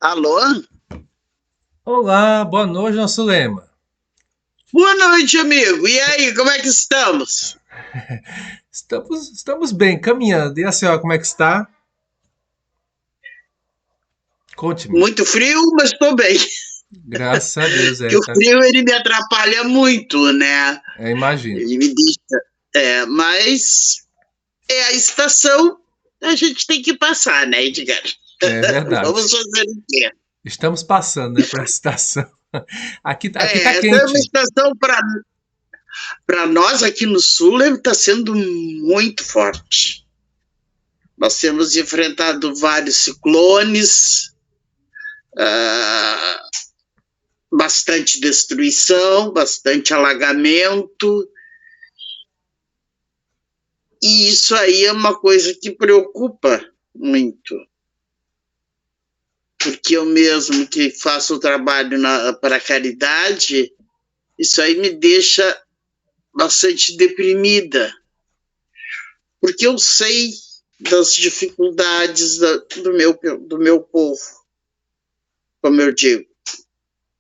Alô? Olá, boa noite, nosso lema. Boa noite, amigo. E aí, como é que estamos? Estamos bem, caminhando. E a senhora, como é que está? Conte-me. Muito frio, mas estou bem. Graças a Deus, Que o frio ele me atrapalha muito, né? imagino. Ele me deixa. Mas é a estação, a gente tem que passar, né, Edgar? É Vamos verdade. fazer o quê? Estamos passando, né, por essa estação. Aqui tá Essa é uma quente. estação para nós aqui no sul está sendo muito forte. Nós temos enfrentado vários ciclones, ah, bastante destruição, bastante alagamento, e isso aí é uma coisa que preocupa muito, porque eu mesmo que faço o trabalho para a caridade, isso aí me deixa bastante deprimida, porque eu sei das dificuldades do meu povo, como eu digo.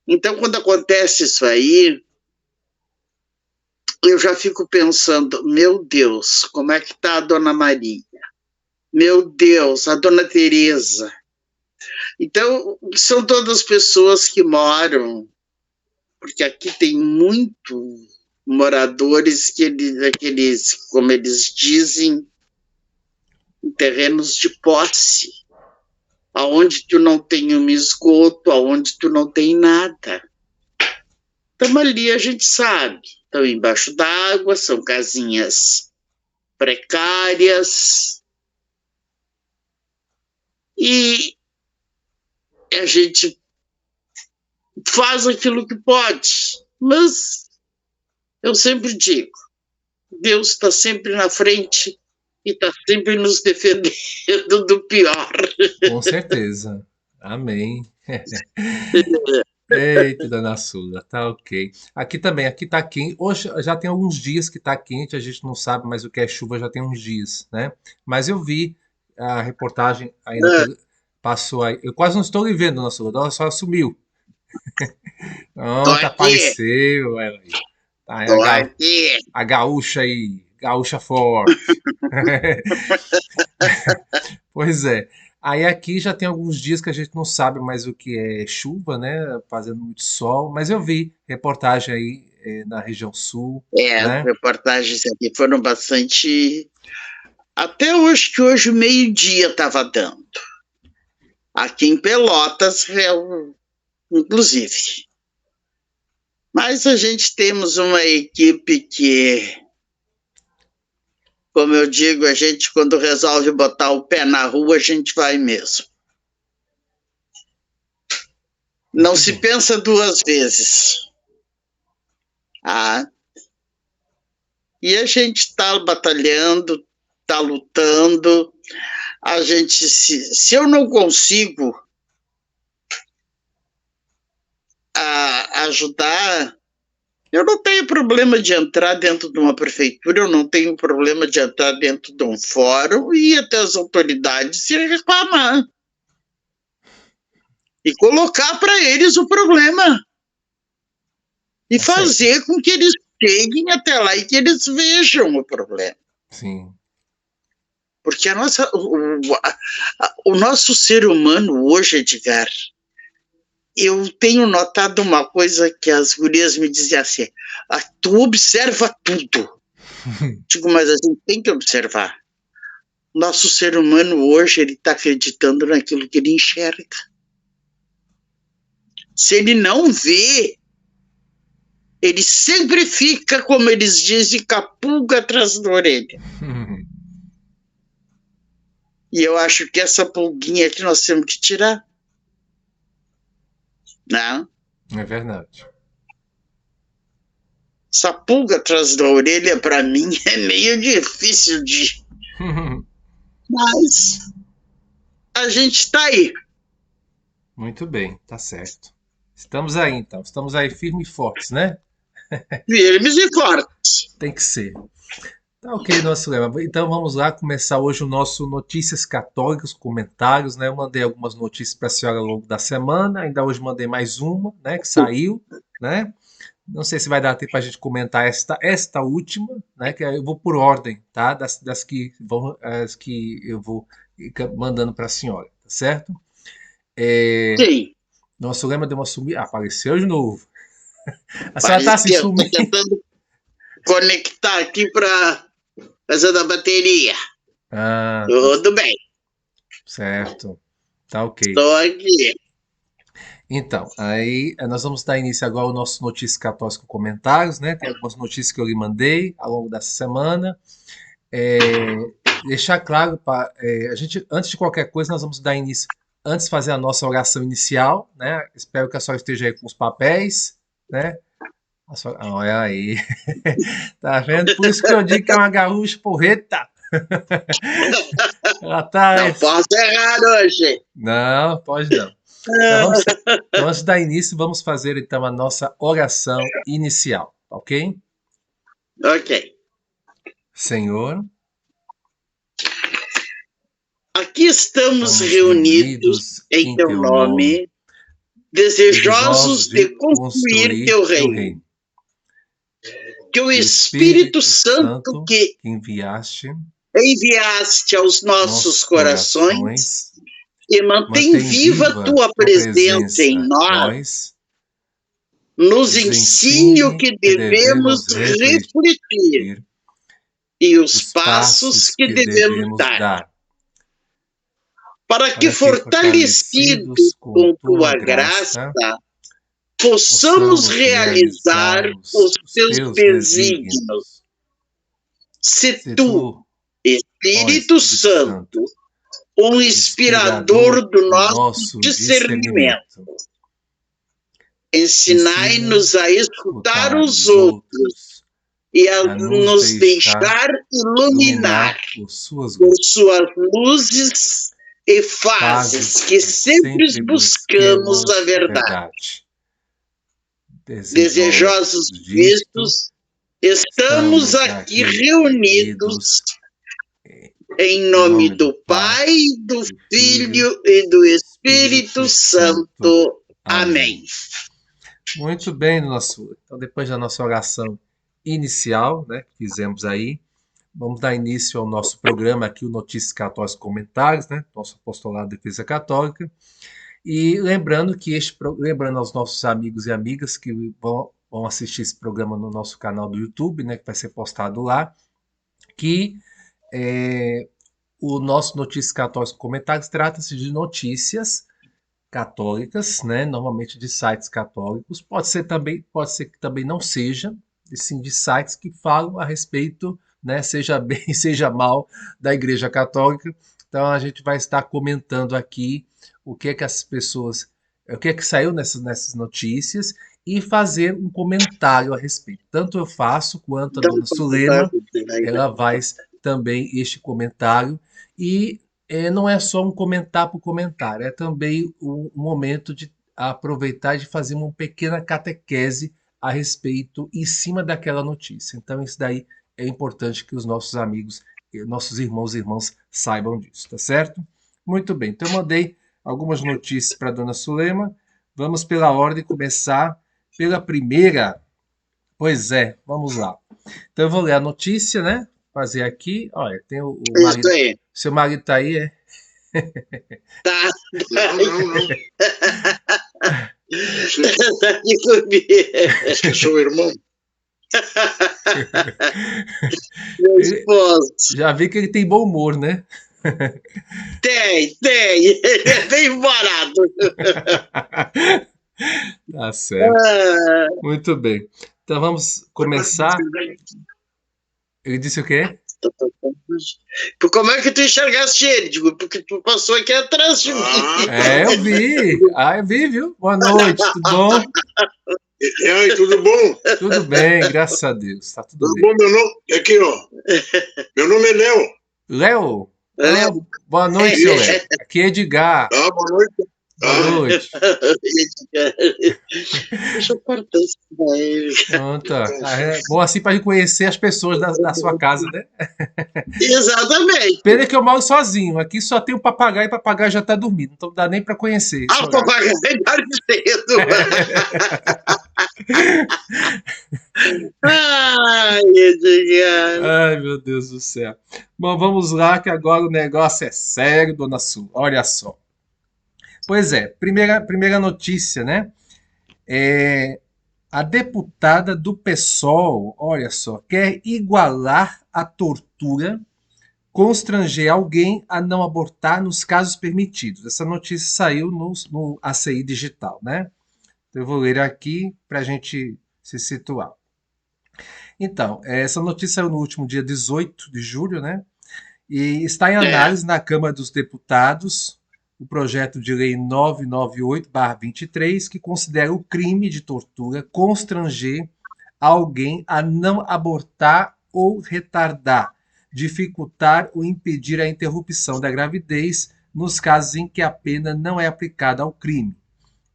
Então, quando acontece isso aí, eu já fico pensando, meu Deus, como é que está a Dona Maria? Meu Deus, a Dona Teresa. Então, são todas pessoas que moram, porque aqui tem muito moradores aqueles, como eles dizem, em terrenos de posse, aonde tu não tem um esgoto, aonde tu não tem nada. Então, ali a gente sabe, estão embaixo d'água, são casinhas precárias, e a gente faz aquilo que pode. Mas eu sempre digo, Deus está sempre na frente e está sempre nos defendendo do pior. Com certeza. Amém. Eita, dona Sula, tá ok. Aqui também, aqui tá quente. Hoje já tem alguns dias que tá quente, a gente não sabe mais o que é chuva, já tem uns dias, né? Mas eu vi a reportagem aí passou aí. Eu quase não estou lhe vendo, dona Sula, ela só sumiu. Tô Pronto, aqui, apareceu ela aí. Tá, tô aqui. a gaúcha aí, gaúcha forte. Pois é. Aí aqui já tem alguns dias que a gente não sabe mais o que é chuva, né? Fazendo muito sol, mas eu vi reportagem aí na região sul, As né? reportagens aqui foram bastante. Até hoje, que hoje, meio-dia estava dando. Aqui em Pelotas, inclusive. Mas a gente temos uma equipe que, como eu digo, a gente quando resolve botar o pé na rua, a gente vai mesmo. Não Muito se bem. pensa duas vezes. Ah, e a gente está batalhando, está lutando. A gente, se eu não consigo ajudar, eu não tenho problema de entrar dentro de uma prefeitura, eu não tenho problema de entrar dentro de um fórum e ir até as autoridades e reclamar. E colocar para eles o problema. E Tá certo. fazer com que eles cheguem até lá e que eles vejam o problema. Sim. Porque o nosso ser humano hoje, Edgar, eu tenho notado uma coisa que as gurias me diziam assim, tu observa tudo. Digo, mas a gente tem que observar. Nosso ser humano hoje, ele está acreditando naquilo que ele enxerga. Se ele não vê, ele sempre fica, como eles dizem, com a pulga atrás da orelha. E eu acho que essa pulguinha que nós temos que tirar. Não? É verdade. Essa pulga atrás da orelha, para mim, é meio difícil de. Mas a gente está aí, Muito bem, tá certo. Estamos aí então, estamos aí firmes e fortes, né? firmes e fortes. Tem que ser. Tá ok, nosso lema. Então vamos lá começar hoje o nosso Notícias Católicas, comentários, né? Eu mandei algumas notícias para a senhora ao longo da semana, ainda hoje mandei mais uma, né? Que saiu, né? Não sei se vai dar tempo para a gente comentar esta última, né? Que eu vou por ordem, tá? Das que vão, as que eu vou mandando para a senhora, tá certo? Sim, Nosso lema deu uma sumida. Apareceu de novo. A senhora tá se apareceu. Estou sumindo. tentando conectar aqui para fazer da bateria. Ah, tá Tudo bem, certo. Tá ok. estou aqui. Então, aí nós vamos dar início agora ao nosso Notícias Católicas com comentários, né? Tem algumas notícias que eu lhe mandei ao longo dessa semana. É, deixar claro, a gente, antes de qualquer coisa, nós vamos dar início, antes de fazer a nossa oração inicial, né? Espero que a senhora esteja aí com os papéis, né? Olha aí, tá vendo? Por isso que eu digo que é uma gaúcha porreta. Ela tá. Não posso errar hoje. Não, pode não. Então, antes de dar início, vamos fazer então a nossa oração inicial, ok? Ok. Senhor, Aqui estamos reunidos em teu nome, desejosos de construir teu reino. Que o Espírito Santo que enviaste aos nossos corações e mantém viva a tua presença em nós, nos ensine o que devemos refletir e os passos que devemos dar, para que, fortalecidos com tua graça, possamos realizar os teus desígnios. Se tu, Espírito Santo, o inspirador do nosso discernimento, ensinai-nos a escutar os outros e a nos deixar iluminar por suas luzes e fases que sempre buscamos a verdade. Desejosos vistos, estamos aqui reunidos em nome do Pai, do Filho e do Espírito Santo. Amém. Muito bem, então depois da nossa oração inicial, né, que fizemos aí, vamos dar início ao nosso programa aqui, o Notícias Católicas Comentários, né, nosso apostolado de Defesa Católica. E lembrando lembrando aos nossos amigos e amigas que vão assistir esse programa no nosso canal do YouTube, né, que vai ser postado lá, que o nosso Notícias Católicas Comentários trata-se de notícias católicas, né, normalmente de sites católicos. Pode ser que também não seja, e sim de sites que falam a respeito, né, seja bem, seja mal, da Igreja Católica. Então a gente vai estar comentando aqui o que é que as pessoas, o que é que saiu nessas notícias e fazer um comentário a respeito. Tanto eu faço quanto a dona Sulema, ela faz também este comentário e não é só um comentário por comentário, é também um momento de aproveitar e de fazer uma pequena catequese a respeito em cima daquela notícia. Então isso daí é importante que os nossos amigos, nossos irmãos e irmãs saibam disso, tá certo? Muito bem, então eu mandei algumas notícias para a dona Sulema. Vamos pela ordem começar pela primeira. Pois é, vamos lá. Então eu vou ler a notícia, né? Fazer aqui. Olha, tem o marido. Aí. Seu marido tá aí, é? Tá. Não. Tá aqui comigo. Acho que sou o irmão. Meu esposo. Já vi que ele tem bom humor, né? Tem. Ele é bem humorado. Tá certo. Muito bem. Então vamos começar. Ele disse o quê? Como é que tu enxergaste ele? Digo, porque tu passou aqui atrás de mim. Eu vi. Eu vi, viu? Boa noite, tudo bom? E aí, tudo bom? Tudo bem, graças a Deus. Tá tudo bem. Bom, meu nome? Aqui, ó. Meu nome é Léo. Léo? Léo. Boa noite, seu Léo. Aqui é Edgar. Boa noite. Boa noite. Deixa eu cortar isso daí. Pronto. É bom assim para conhecer as pessoas da sua casa, né? Exatamente. Pena que eu moro sozinho. Aqui só tem o papagaio e o papagaio já está dormindo. Então não dá nem para conhecer. Ah, o papagaio dorme cedo. Ai, Edgar. Ai, meu Deus do céu. Bom, vamos lá, que agora o negócio é sério, dona Su. Olha só. Pois é, primeira notícia, né? A deputada do PSOL, olha só, quer igualar a tortura, constranger alguém a não abortar nos casos permitidos. Essa notícia saiu no ACI Digital, né? Então, eu vou ler aqui para a gente se situar. Então, essa notícia saiu no último dia 18 de julho, né? E está em análise na Câmara dos Deputados o projeto de lei 998/23, que considera o crime de tortura constranger alguém a não abortar ou retardar, dificultar ou impedir a interrupção da gravidez nos casos em que a pena não é aplicada ao crime.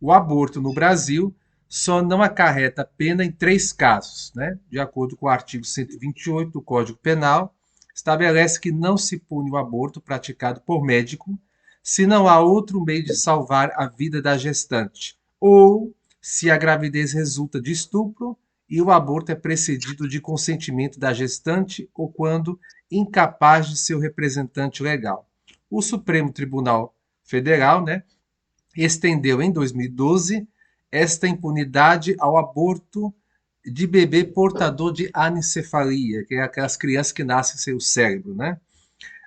O aborto no Brasil só não acarreta pena em 3 casos, né? De acordo com o artigo 128 do Código Penal, estabelece que não se pune o aborto praticado por médico se não há outro meio de salvar a vida da gestante, ou se a gravidez resulta de estupro e o aborto é precedido de consentimento da gestante ou quando incapaz de seu representante legal. O Supremo Tribunal Federal, né, estendeu em 2012 esta impunidade ao aborto de bebê portador de anencefalia, que é aquelas crianças que nascem sem o cérebro, né?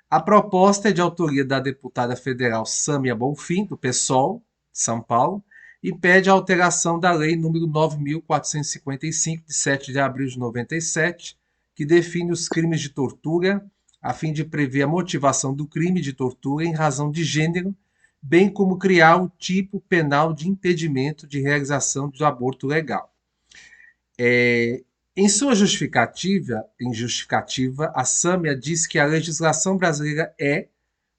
A proposta é de autoria da deputada federal Sâmia Bonfim, do PSOL, de São Paulo, e pede a alteração da Lei nº 9.455, de 7 de abril de 97, que define os crimes de tortura, a fim de prever a motivação do crime de tortura em razão de gênero, bem como criar o tipo penal de impedimento de realização do aborto legal. Em sua justificativa, a Sâmia diz que a legislação brasileira é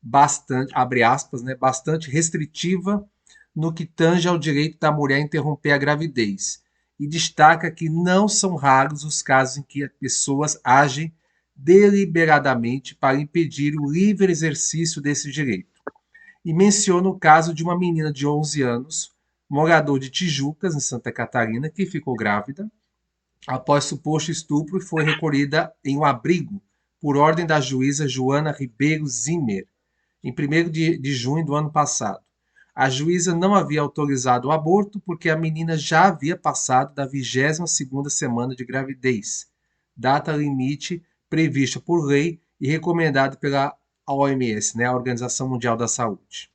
bastante, abre aspas, né, bastante restritiva no que tange ao direito da mulher a interromper a gravidez, e destaca que não são raros os casos em que as pessoas agem deliberadamente para impedir o livre exercício desse direito. E menciona o caso de uma menina de 11 anos, morador de Tijucas, em Santa Catarina, que ficou grávida após suposto estupro e foi recolhida em um abrigo por ordem da juíza Joana Ribeiro Zimmer, em 1º de junho do ano passado. A juíza não havia autorizado o aborto porque a menina já havia passado da 22ª semana de gravidez, data limite prevista por lei e recomendada pela OMS, né, a Organização Mundial da Saúde.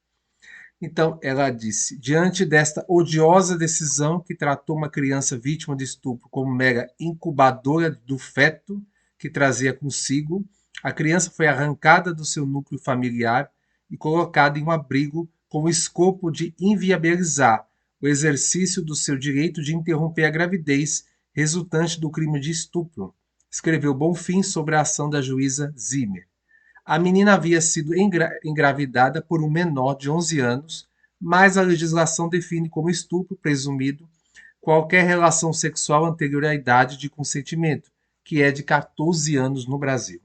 Então, ela disse, diante desta odiosa decisão que tratou uma criança vítima de estupro como mera incubadora do feto que trazia consigo, a criança foi arrancada do seu núcleo familiar e colocada em um abrigo com o escopo de inviabilizar o exercício do seu direito de interromper a gravidez resultante do crime de estupro, escreveu Bonfim sobre a ação da juíza Zimmer. A menina havia sido engravidada por um menor de 11 anos, mas a legislação define como estupro presumido qualquer relação sexual anterior à idade de consentimento, que é de 14 anos no Brasil.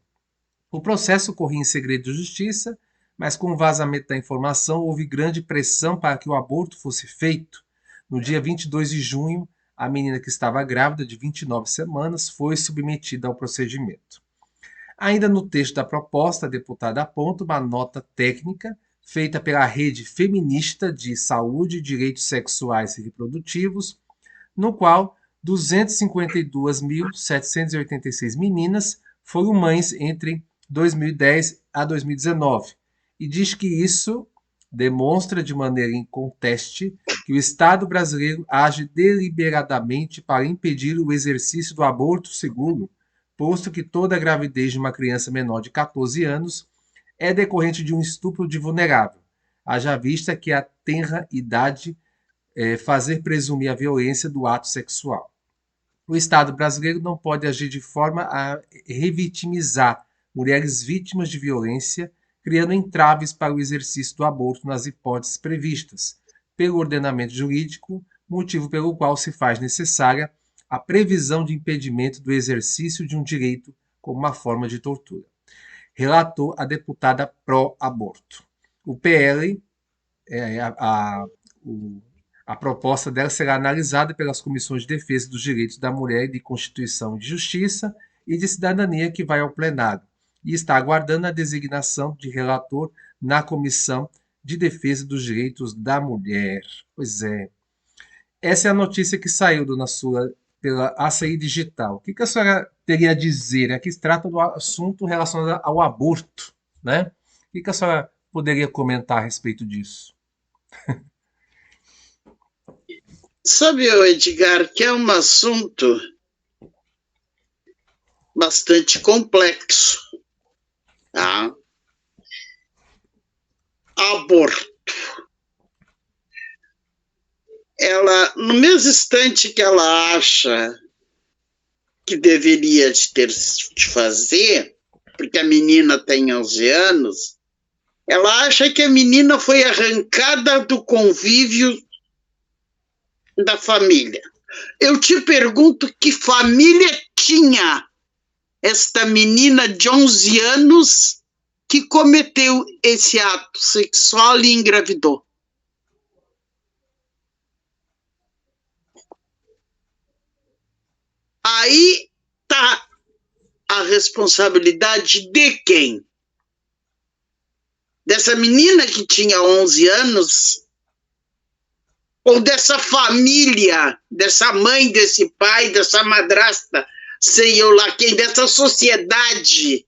O processo corria em segredo de justiça, mas com o vazamento da informação houve grande pressão para que o aborto fosse feito. No dia 22 de junho, a menina que estava grávida de 29 semanas foi submetida ao procedimento. Ainda no texto da proposta, a deputada aponta uma nota técnica feita pela Rede Feminista de Saúde e Direitos Sexuais e Reprodutivos, no qual 252.786 meninas foram mães entre 2010 a 2019, e diz que isso demonstra de maneira inconteste que o Estado brasileiro age deliberadamente para impedir o exercício do aborto seguro, posto que toda gravidez de uma criança menor de 14 anos é decorrente de um estupro de vulnerável, haja vista que a tenra idade fazer presumir a violência do ato sexual. O Estado brasileiro não pode agir de forma a revitimizar mulheres vítimas de violência, criando entraves para o exercício do aborto nas hipóteses previstas, pelo ordenamento jurídico, motivo pelo qual se faz necessária a previsão de impedimento do exercício de um direito como uma forma de tortura. Relatou a deputada pró-aborto. O PL, a proposta dela será analisada pelas comissões de defesa dos direitos da mulher e de Constituição e de Justiça e de Cidadania, que vai ao plenário, e está aguardando a designação de relator na Comissão de Defesa dos Direitos da Mulher. Pois é. Essa é a notícia que saiu, dona Sula, pela ACI Digital. O que a senhora teria a dizer? Aqui se trata do assunto relacionado ao aborto, né? O que a senhora poderia comentar a respeito disso? Sabe, Edgar, que é um assunto bastante complexo. Tá? Aborto. Ela, no mesmo instante que ela acha que deveria de fazer, porque a menina tem 11 anos, ela acha que a menina foi arrancada do convívio da família. Eu te pergunto que família tinha esta menina de 11 anos que cometeu esse ato sexual e engravidou. Aí está a responsabilidade de quem? Dessa menina que tinha 11 anos? Ou dessa família, dessa mãe, desse pai, dessa madrasta, sei eu lá quem, dessa sociedade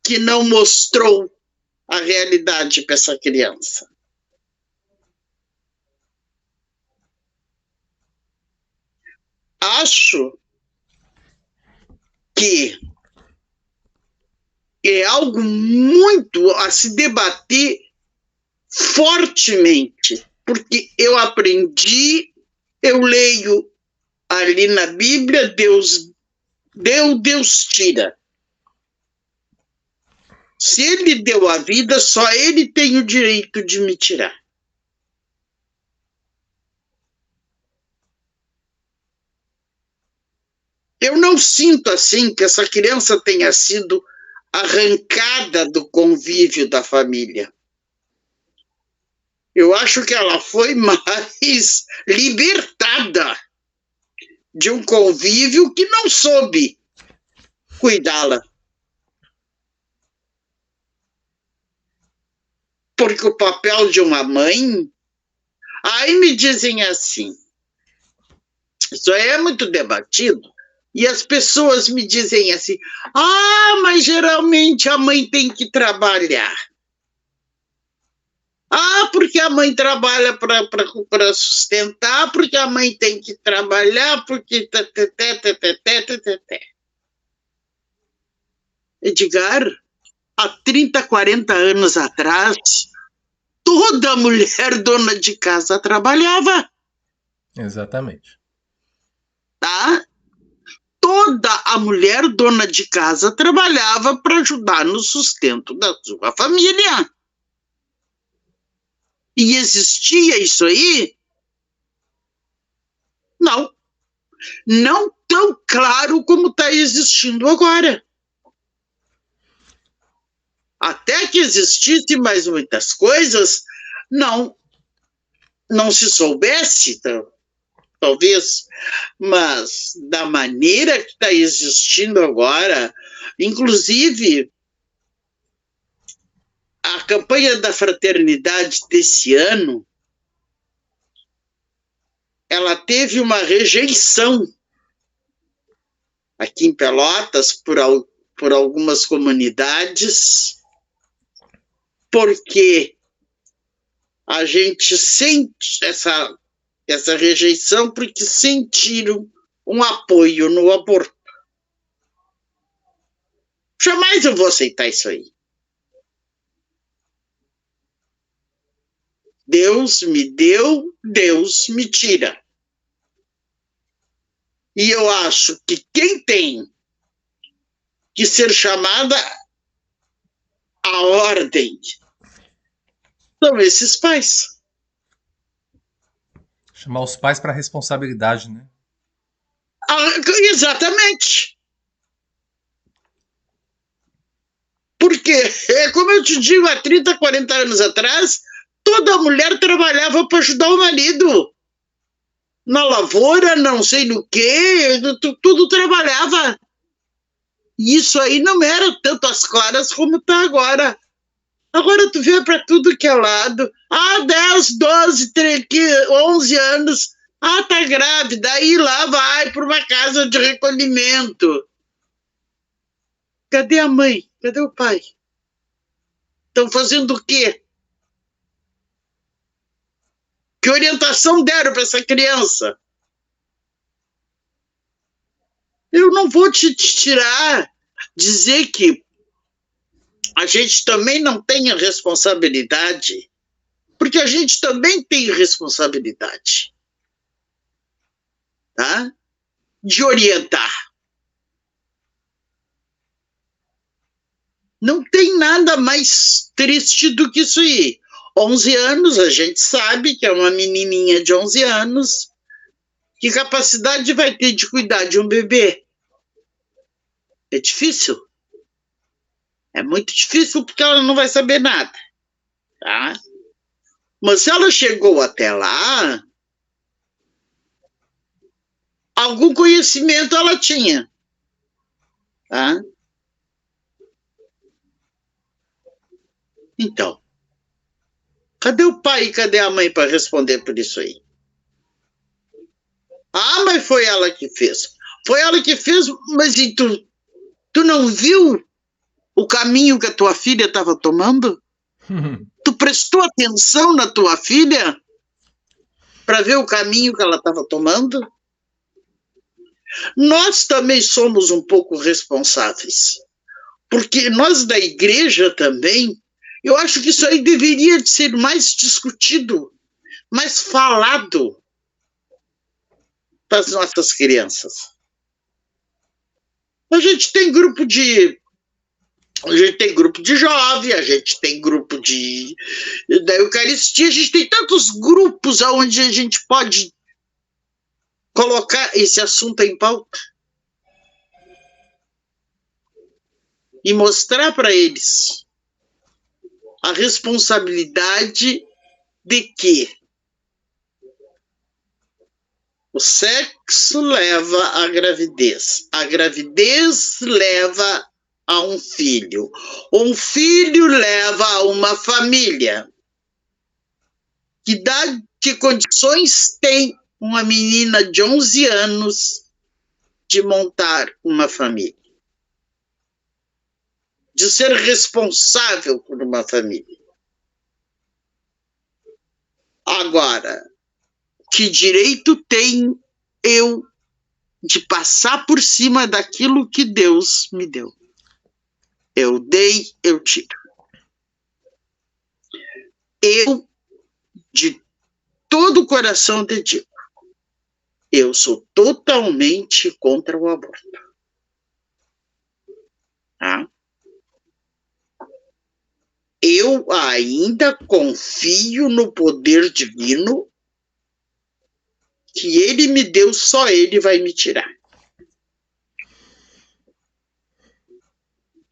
que não mostrou a realidade para essa criança? Acho que é algo muito a se debater fortemente, porque eu aprendi, eu leio ali na Bíblia, Deus deu, Deus tira. Se ele deu a vida, só ele tem o direito de me tirar. Eu não sinto assim que essa criança tenha sido arrancada do convívio da família. Eu acho que ela foi mais libertada de um convívio que não soube cuidá-la. Porque o papel de uma mãe... Aí me dizem assim, isso aí é muito debatido, e as pessoas me dizem assim, mas geralmente a mãe tem que trabalhar. Porque a mãe trabalha para sustentar, porque a mãe tem que trabalhar, porque... Edgar, há 30, 40 anos atrás, toda mulher dona de casa trabalhava. Exatamente. Tá? Toda a mulher dona de casa trabalhava para ajudar no sustento da sua família. E existia isso aí? Não. Não tão claro como está existindo agora. Até que existisse mais muitas coisas, não se soubesse, talvez, mas da maneira que está existindo agora, inclusive a campanha da fraternidade desse ano, ela teve uma rejeição aqui em Pelotas por algumas comunidades, porque a gente sente essa rejeição porque sentiram um apoio no aborto. Jamais eu vou aceitar isso aí. Deus me deu, Deus me tira. E eu acho que quem tem que ser chamada à ordem São esses pais. Chamar os pais para a responsabilidade, né? Exatamente. Porque, como eu te digo, há 30, 40 anos atrás, toda mulher trabalhava para ajudar o marido. Na lavoura, não sei no quê, tudo trabalhava. E isso aí não era tanto às claras como está agora. Agora tu vê para tudo que é lado. 10, 12, 13, 11 anos. Tá grávida. Aí lá vai para uma casa de recolhimento. Cadê a mãe? Cadê o pai? Estão fazendo o quê? Que orientação deram para essa criança? Eu não vou te tirar, dizer que a gente também não tem a responsabilidade, porque a gente também tem responsabilidade, tá? De orientar. Não tem nada mais triste do que isso aí. 11 anos, a gente sabe que é uma menininha de 11 anos, que capacidade vai ter de cuidar de um bebê? É difícil. É muito difícil porque ela não vai saber nada, tá? Mas se ela chegou até lá, algum conhecimento ela tinha, tá? Então, cadê o pai e cadê a mãe para responder por isso aí? Mas foi ela que fez. Foi ela que fez, mas e tu não viu o caminho que a tua filha estava tomando? Tu prestou atenção na tua filha para ver o caminho que ela estava tomando? Nós também somos um pouco responsáveis, porque nós da igreja também, eu acho que isso aí deveria de ser mais discutido, mais falado para as nossas crianças. A gente tem grupo de jovem, a gente tem grupo da Eucaristia, a gente tem tantos grupos onde a gente pode colocar esse assunto em pauta e mostrar para eles a responsabilidade de que o sexo leva à gravidez, a gravidez leva a um filho filho leva a uma família. Que condições tem uma menina de 11 anos de montar uma família? De ser responsável por uma família? Agora, que direito tenho eu de passar por cima daquilo que Deus me deu? Eu dei, eu tiro. Eu, de todo o coração, te digo, eu sou totalmente contra o aborto. Tá? Eu ainda confio no poder divino que ele me deu, só ele vai me tirar.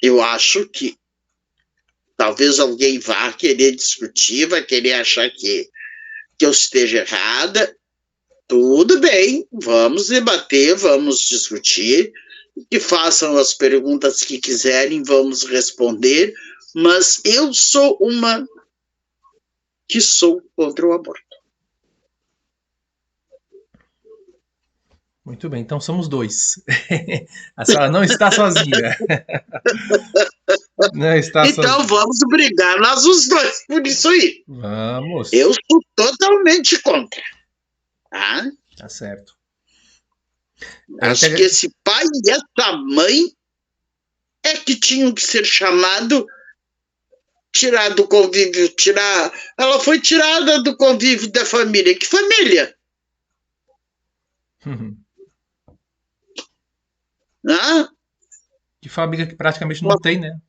Eu acho que talvez alguém vá querer discutir, vai querer achar que eu esteja errada. Tudo bem, vamos debater, vamos discutir, que façam as perguntas que quiserem, vamos responder, mas eu sou uma que sou contra o aborto. Muito bem, então somos dois. A senhora não está sozinha. Não está então sozinha. Vamos brigar nós os dois por isso aí. Vamos. Eu sou totalmente contra. Tá certo. Acho que esse pai e essa mãe é que tinham que ser chamados, tirar do convívio, ela foi tirada do convívio da família. Que família? Que família que praticamente não tem, né?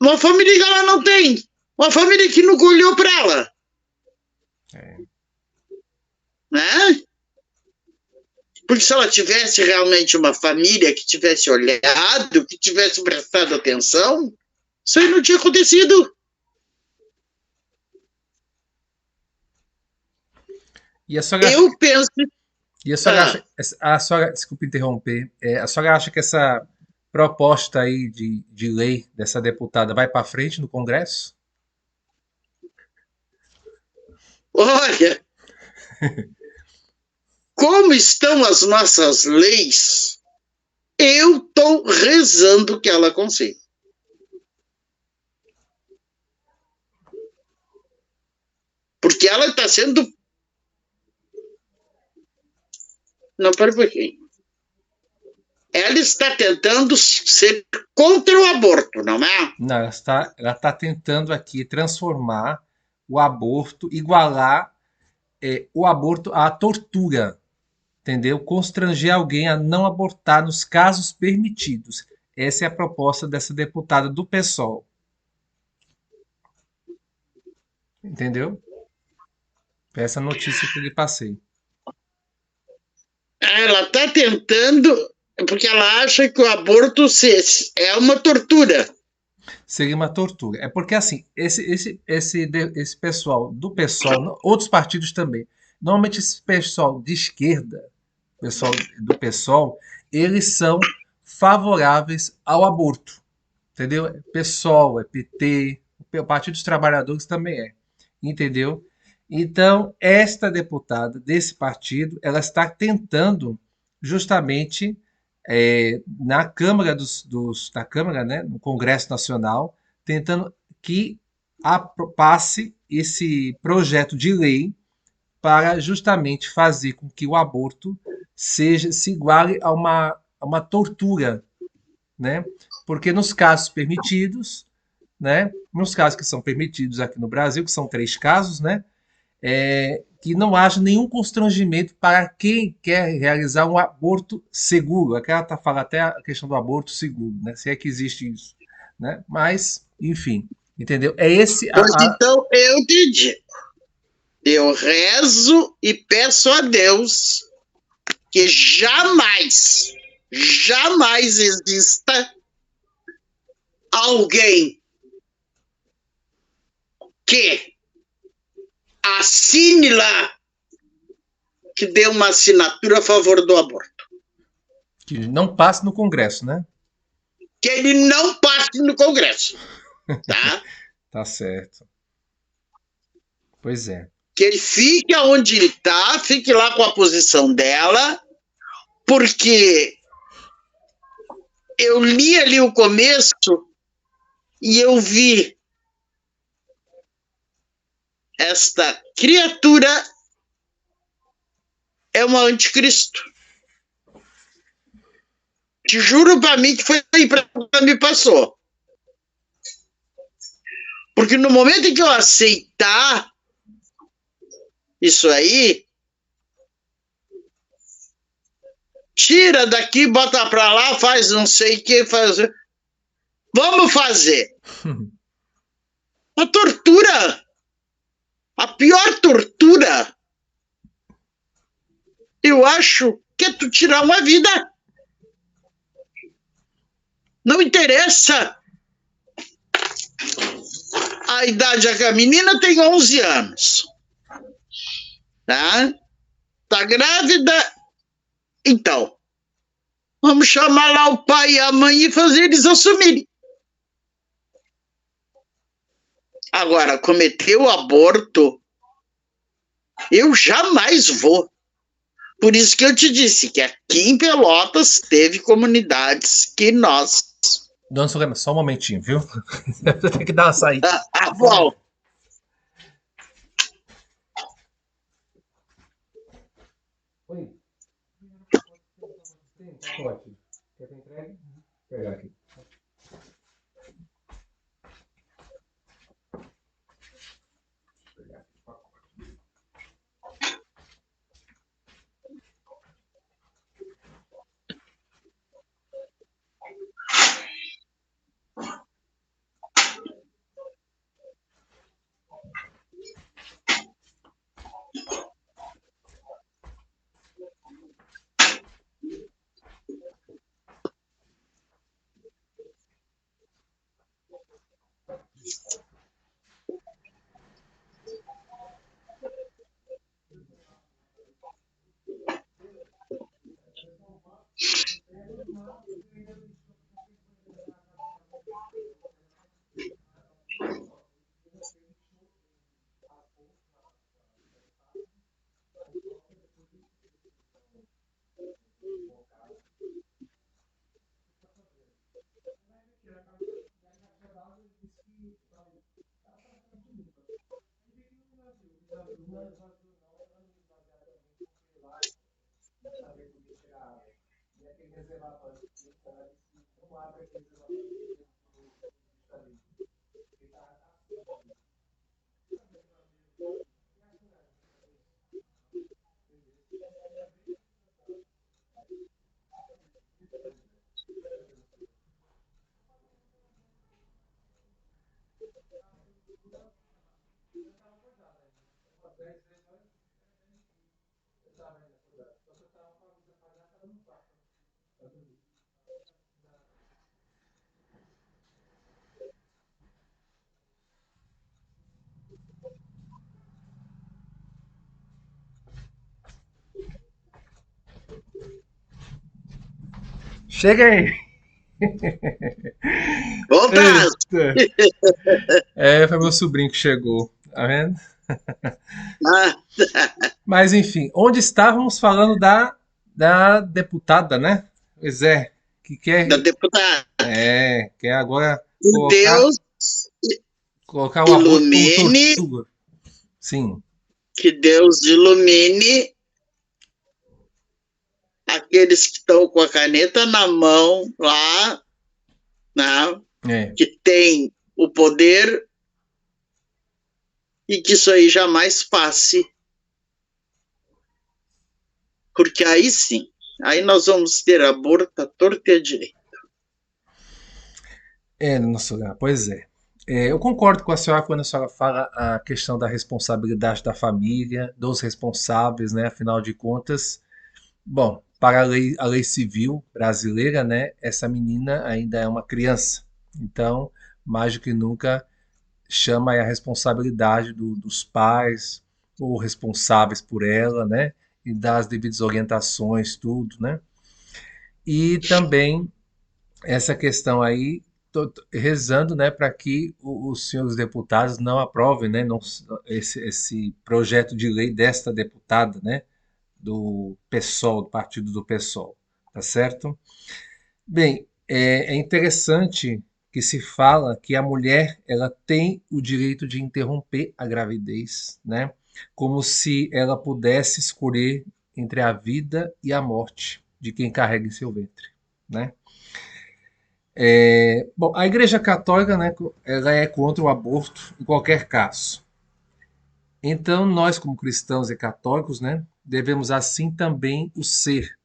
Uma família que ela não tem. Uma família que nunca olhou para ela. É. Né? Porque se ela tivesse realmente uma família que tivesse olhado, que tivesse prestado atenção, isso aí não tinha acontecido. E a senhora, Eu penso. e a senhora Ah, acha, a senhora, desculpa interromper, a senhora acha que essa proposta aí de lei dessa deputada vai para frente no Congresso? olha, como estão as nossas leis, eu estou rezando que ela consiga. Porque ela está sendo. Não, para um pouquinho. Ela está tentando ser contra o aborto, não é? Não, ela está tentando aqui transformar o aborto, igualar o aborto à tortura, entendeu? Constranger alguém a não abortar nos casos permitidos. Essa é a proposta dessa deputada do PSOL, entendeu? Essa notícia que eu lhe passei. Ela está tentando, porque ela acha que o aborto é uma tortura. Seria uma tortura. É porque, assim, esse pessoal do PSOL, outros partidos também, normalmente esse pessoal de esquerda, pessoal do PSOL, eles são favoráveis ao aborto. Entendeu? É PSOL, é PT, o Partido dos Trabalhadores também é. Entendeu? Então, esta deputada desse partido, ela está tentando justamente na Câmara da Câmara, né, no Congresso Nacional, tentando que passe esse projeto de lei para justamente fazer com que o aborto se iguale a uma tortura, né? Porque nos casos permitidos, né? Nos casos que são permitidos aqui no Brasil, que são 3 casos, né? Que não haja nenhum constrangimento para quem quer realizar um aborto seguro. Aqui ela tá falando até a questão do aborto seguro, né? Se é que existe isso, né? Mas, enfim, entendeu? É esse Pois então, eu te digo, eu rezo e peço a Deus que jamais, jamais exista alguém que assine lá, que dê uma assinatura a favor do aborto. que não passe no Congresso, né? Que ele não passe no Congresso, tá? Tá certo. Pois é. Que ele fique onde ele está, fique lá com a posição dela, porque eu li ali o começo e eu vi esta criatura é uma anticristo. Te juro para mim que foi aí para me passou. Porque no momento em que eu aceitar isso aí, tira daqui, bota para lá, faz não sei o que, faz. Vamos fazer. A tortura, a pior tortura, eu acho que é tu tirar uma vida. Não interessa a idade. A menina tem 11 anos. Tá? Tá grávida. Então, vamos chamar lá o pai e a mãe e fazer eles assumirem. Agora, cometer o aborto, eu jamais vou. Por isso que eu te disse que aqui em Pelotas teve comunidades que nós. Dona Sorema, só um momentinho, viu? Tem que dar uma saída. Bom, Oi. Pacote. Quer que eu entregue? Vou pegar aqui. Cheguei! Voltar! Eita. Foi meu sobrinho que chegou, tá vendo? Ah, Mas enfim, onde estávamos falando da deputada, né? Pois é, que da quer, deputada. quer agora Que Deus colocar o aborto como ilumine, tortura. Sim, que Deus ilumine aqueles que estão com a caneta na mão lá, né, que tem o poder, e que isso aí jamais passe. Porque aí sim, aí nós vamos ter aborto à torta e à direita. nosso lugar, pois é. Eu concordo com a senhora quando a senhora fala a questão da responsabilidade da família, dos responsáveis, né? Afinal de contas, bom, para a lei civil brasileira, né? Essa menina ainda é uma criança. Então, mais do que nunca, chama aí a responsabilidade dos pais ou responsáveis por ela, né? E dar as devidas orientações, tudo, né? E também essa questão aí, tô rezando, né, para que os senhores deputados não aprovem, né, esse projeto de lei desta deputada, né, do PSOL, do partido do PSOL, tá certo? Bem, é interessante que se fala que a mulher ela tem o direito de interromper a gravidez, né? Como se ela pudesse escolher entre a vida e a morte de quem carrega em seu ventre, né? Bom, a Igreja Católica, né, ela é contra o aborto em qualquer caso. Então, nós, como cristãos e católicos, né, devemos assim também o ser.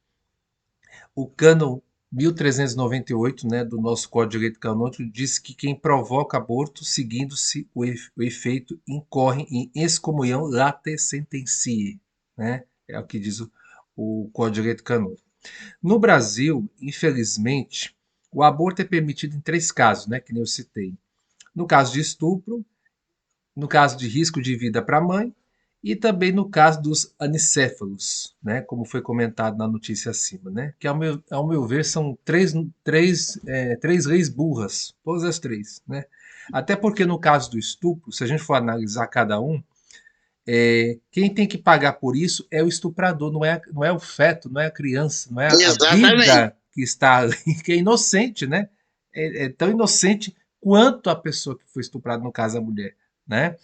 O cânon 1398, né, do nosso Código de Direito Canônico, diz que quem provoca aborto, seguindo-se o efeito, incorre em excomunhão late sententie, né? É o que diz o Código de Direito Canônico. No Brasil, infelizmente, o aborto é permitido em 3 casos, né, que nem eu citei. No caso de estupro, no caso de risco de vida para a mãe e também no caso dos anicéfalos, né, como foi comentado na notícia acima, né, que ao meu ver são três leis burras, todas as três, né, até porque no caso do estupro, se a gente for analisar cada um, quem tem que pagar por isso é o estuprador, não é o feto, não é a criança, não é a Exatamente. vida que está ali, que é inocente, né, é tão inocente quanto a pessoa que foi estuprada, no caso a mulher, né?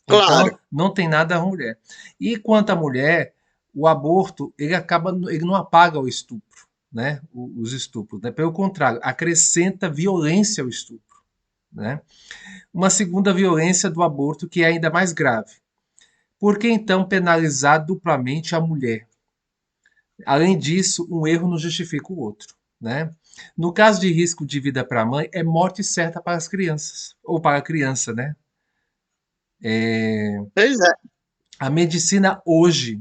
Claro. Então, não tem nada a mulher. E quanto à mulher, o aborto, ele não apaga o estupro, né? Os estupros, né? Pelo contrário, acrescenta violência ao estupro, né? Uma segunda violência do aborto que é ainda mais grave. Por que então penalizar duplamente a mulher? Além disso, um erro não justifica o outro, né? No caso de risco de vida para a mãe, é morte certa para as crianças, ou para a criança, né? Pois é. A medicina hoje,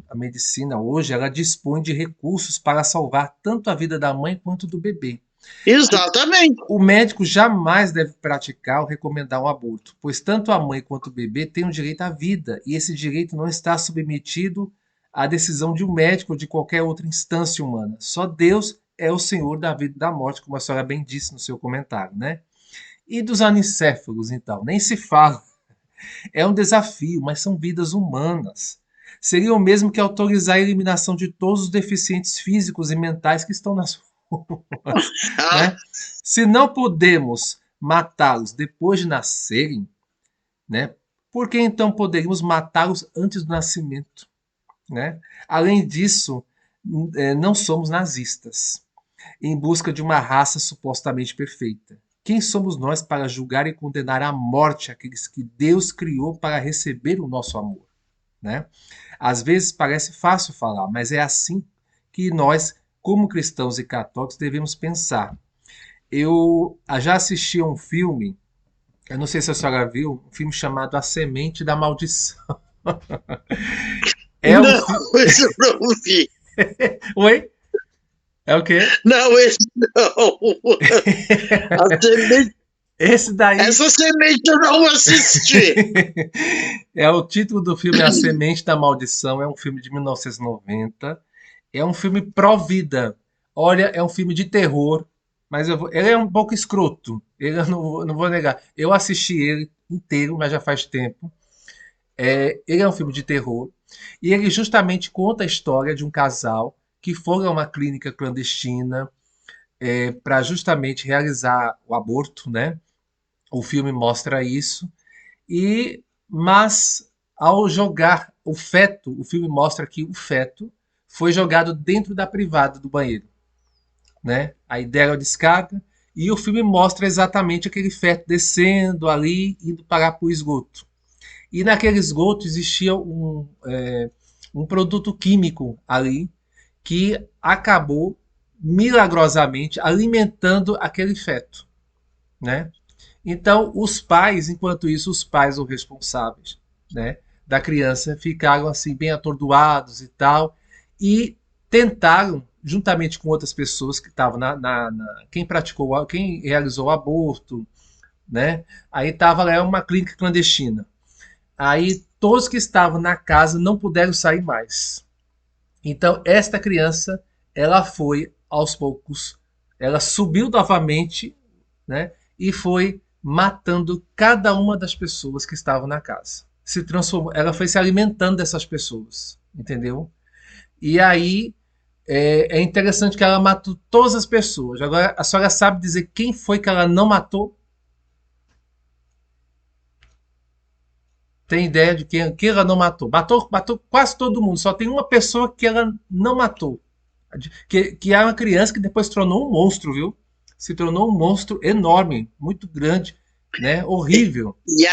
ela dispõe de recursos para salvar tanto a vida da mãe quanto do bebê. Exatamente. O médico jamais deve praticar ou recomendar um aborto, pois tanto a mãe quanto o bebê têm o direito à vida e esse direito não está submetido à decisão de um médico ou de qualquer outra instância humana. Só Deus é o Senhor da vida e da morte, como a senhora bem disse no seu comentário, né? E dos anicéfalos, então, nem se fala. É um desafio, mas são vidas humanas. Seria o mesmo que autorizar a eliminação de todos os deficientes físicos e mentais que estão nas ruas, Ah, né? Se não podemos matá-los depois de nascerem, né? por que então poderíamos matá-los antes do nascimento? Né? Além disso, não somos nazistas, em busca de uma raça supostamente perfeita. Quem somos nós para julgar e condenar à morte aqueles que Deus criou para receber o nosso amor? Né? Às vezes parece fácil falar, mas é assim que nós, como cristãos e católicos, devemos pensar. Eu já assisti a um filme, eu não sei se a senhora viu, um filme chamado A Semente da Maldição. Não, esse eu não vi. Oi? É o quê? Não, esse não. A semente, Esse daí essa semente eu não assisti. é o título do filme, é A Semente da Maldição. É um filme de 1990. É um filme pró-vida. Olha, é um filme de terror, mas ele é um pouco escroto. Eu não vou negar. Eu assisti ele inteiro, mas já faz tempo. Ele é um filme de terror. E ele justamente conta a história de um casal que foi a uma clínica clandestina para justamente realizar o aborto, né? O filme mostra isso. Mas ao jogar o feto, o filme mostra que o feto foi jogado dentro da privada do banheiro, né? Aí deram a descarga e o filme mostra exatamente aquele feto descendo ali, indo parar para o esgoto. E naquele esgoto existia um produto químico ali que acabou milagrosamente alimentando aquele feto, né? Então, os pais, enquanto isso, os pais, os responsáveis, né, da criança, ficaram assim bem atordoados e tal, e tentaram, juntamente com outras pessoas que estavam quem realizou o aborto, né? Aí estava lá uma clínica clandestina. Aí todos que estavam na casa não puderam sair mais. Então, esta criança, ela foi aos poucos, ela subiu novamente, né? E foi matando cada uma das pessoas que estavam na casa. Se transformou, ela foi se alimentando dessas pessoas, entendeu? E aí é interessante que ela matou todas as pessoas. Agora, a senhora sabe dizer quem foi que ela não matou? Tem ideia de quem ela não matou? Matou quase todo mundo. Só tem uma pessoa que ela não matou. Que é uma criança que depois se tornou um monstro, viu? Se tornou um monstro enorme, muito grande, né? Horrível. E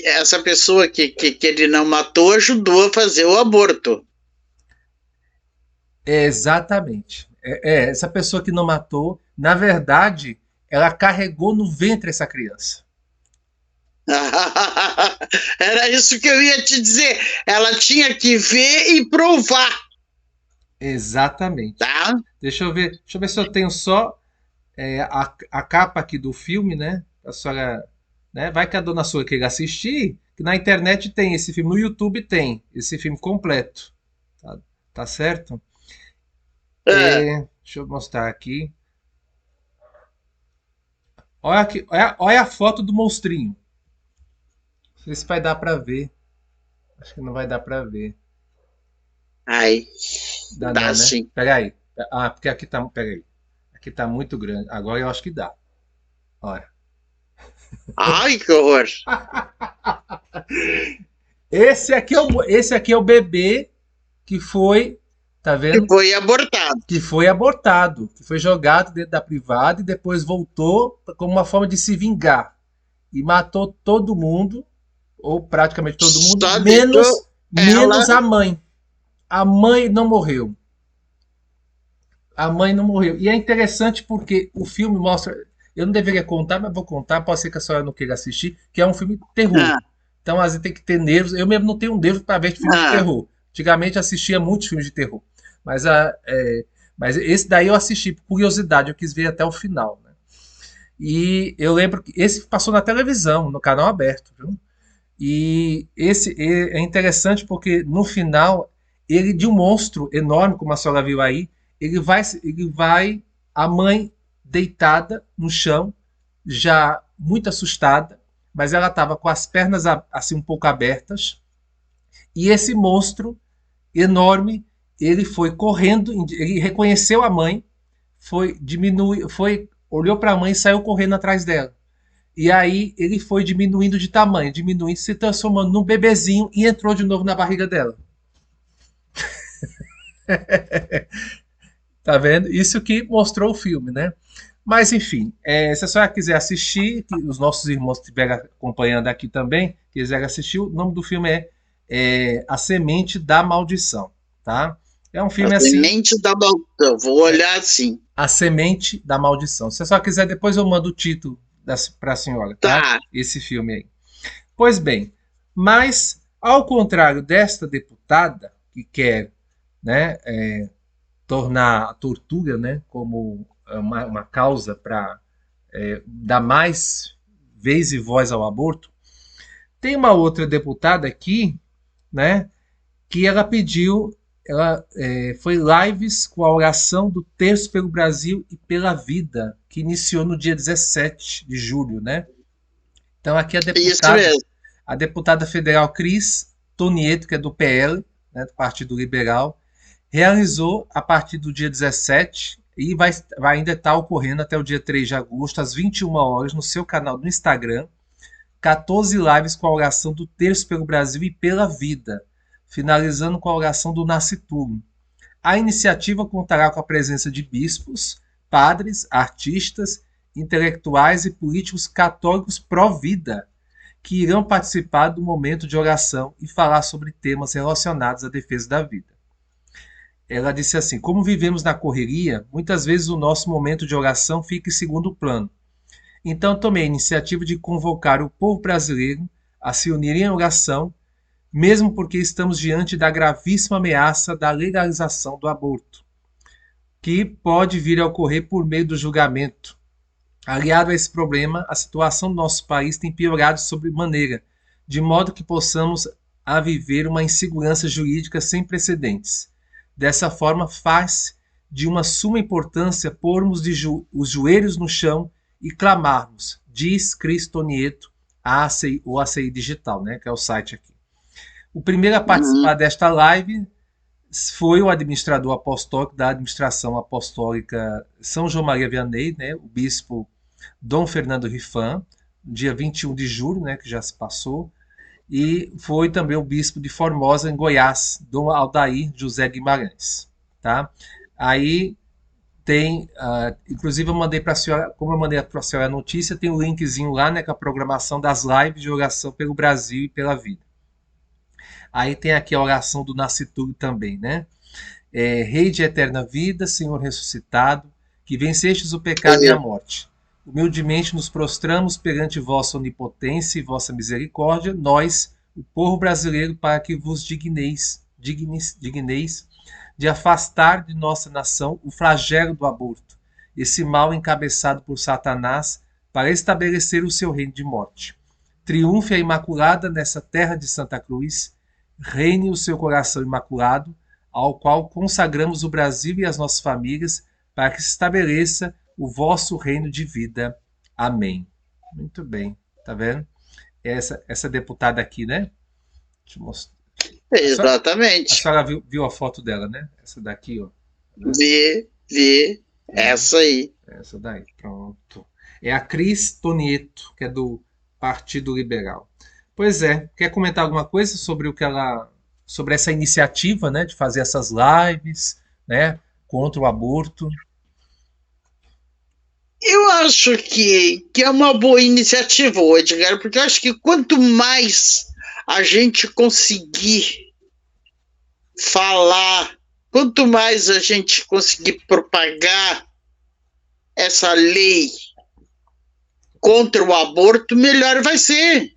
essa pessoa que ele não matou ajudou a fazer o aborto. Exatamente. Essa pessoa que não matou, na verdade, ela carregou no ventre essa criança. Era isso que eu ia te dizer. Ela tinha que ver e provar. Exatamente. Tá? Deixa eu ver se eu tenho só a capa aqui do filme, né? A senhora, né? Vai que a dona sua queira assistir, que na internet tem esse filme, no YouTube tem esse filme completo. Tá certo? Deixa eu mostrar aqui. Olha aqui, olha a foto do monstrinho. Não sei se vai dar pra ver. Acho que não vai dar pra ver. Ai, Dá dá não, né? sim. Pega aí. Ah, porque aqui tá. Pega aí. Aqui tá muito grande. Agora eu acho que dá. Olha. Ai, que horror. Esse aqui é o bebê que foi. Tá vendo? Que foi abortado. Que foi abortado. Que foi jogado dentro da privada e depois voltou como uma forma de se vingar. E matou todo mundo. Ou praticamente todo mundo. Só Menos a mãe. A mãe não morreu. A mãe não morreu. E é interessante porque o filme mostra. Eu não deveria contar, mas vou contar. Pode ser que a senhora não queira assistir, que é um filme de terror. Então, às vezes tem que ter nervos. Eu mesmo não tenho nervos para ver filme de terror. Antigamente assistia muitos filmes de terror. Mas esse daí eu assisti por curiosidade. Eu quis ver até o final. Né? E eu lembro que esse passou na televisão, no canal aberto. Viu? E esse é interessante porque no final, ele de um monstro enorme, como a senhora viu aí, ele vai, a mãe deitada no chão, já muito assustada, mas ela estava com as pernas assim um pouco abertas, e esse monstro enorme, ele foi correndo, ele reconheceu a mãe, olhou para a mãe e saiu correndo atrás dela. E aí ele foi diminuindo de tamanho, diminuindo, se transformando num bebezinho e entrou de novo na barriga dela. Tá vendo? Isso que mostrou o filme, né? Mas enfim, se a senhora quiser assistir, que os nossos irmãos que estiverem acompanhando aqui também, quiserem assistir, o nome do filme é A Semente da Maldição, tá? É um A filme assim, Semente da Maldição. Vou olhar assim. A Semente da Maldição. Se a senhora quiser, depois eu mando o título para a senhora, tá? Tá. Esse filme aí. Pois bem, mas ao contrário desta deputada que quer, né, tornar a tortura, né, como uma causa para dar mais vez e voz ao aborto, tem uma outra deputada aqui, né, que ela pediu, ela foi lives com a oração do Terço pelo Brasil e pela Vida, que iniciou no dia 17 de julho, né? Então aqui Isso mesmo. a deputada federal Cris Tonieto, que é do PL, né, do Partido Liberal, realizou a partir do dia 17 e vai ainda estar ocorrendo até o dia 3 de agosto, às 21 horas, no seu canal do Instagram, 14 lives com a oração do Terço pelo Brasil e pela Vida, finalizando com a oração do Nascituro. A iniciativa contará com a presença de bispos, padres, artistas, intelectuais e políticos católicos pró-vida, que irão participar do momento de oração e falar sobre temas relacionados à defesa da vida. Ela disse assim: como vivemos na correria, muitas vezes o nosso momento de oração fica em segundo plano. Então tomei a iniciativa de convocar o povo brasileiro a se unir em oração, mesmo porque estamos diante da gravíssima ameaça da legalização do aborto, que pode vir a ocorrer por meio do julgamento. Aliado a esse problema, a situação do nosso país tem piorado sobremaneira, de modo que possamos a viver uma insegurança jurídica sem precedentes. Dessa forma, faz de uma suma importância pormos os joelhos no chão e clamarmos, diz Cris Tonieto, o ACI Digital, né, que é o site aqui. O primeiro a participar desta live foi o administrador apostólico da administração apostólica São João Maria Vianney, né, o bispo Dom Fernando Rifan, dia 21 de julho, né, que já se passou, e foi também o bispo de Formosa, em Goiás, Dom Aldair José Guimarães. Tá? Aí tem, inclusive eu mandei para a senhora, como eu mandei para a senhora a notícia, tem um linkzinho lá, né, com a programação das lives de oração pelo Brasil e pela vida. Aí tem aqui a oração do Nascituro também, né? Rei de eterna vida, Senhor ressuscitado, que vencestes o pecado e a morte. Humildemente nos prostramos perante vossa onipotência e vossa misericórdia, nós, o povo brasileiro, para que vos digneis de afastar de nossa nação o flagelo do aborto, esse mal encabeçado por Satanás, para estabelecer o seu reino de morte. Triunfe a Imaculada nessa terra de Santa Cruz, reine o seu coração imaculado, ao qual consagramos o Brasil e as nossas famílias, para que se estabeleça o vosso reino de vida. Amém. Muito bem, tá vendo? Essa deputada aqui, né? Deixa eu mostrar. Exatamente. A senhora viu a foto dela, né? Essa daqui, ó. Vi. Essa aí. Essa daí, pronto. É a Cris Tonieto, que é do Partido Liberal. Pois é, quer comentar alguma coisa sobre sobre essa iniciativa, né, de fazer essas lives, né, contra o aborto? Eu acho que é uma boa iniciativa, Edgar, porque eu acho que quanto mais a gente conseguir falar, quanto mais a gente conseguir propagar essa lei contra o aborto, melhor vai ser.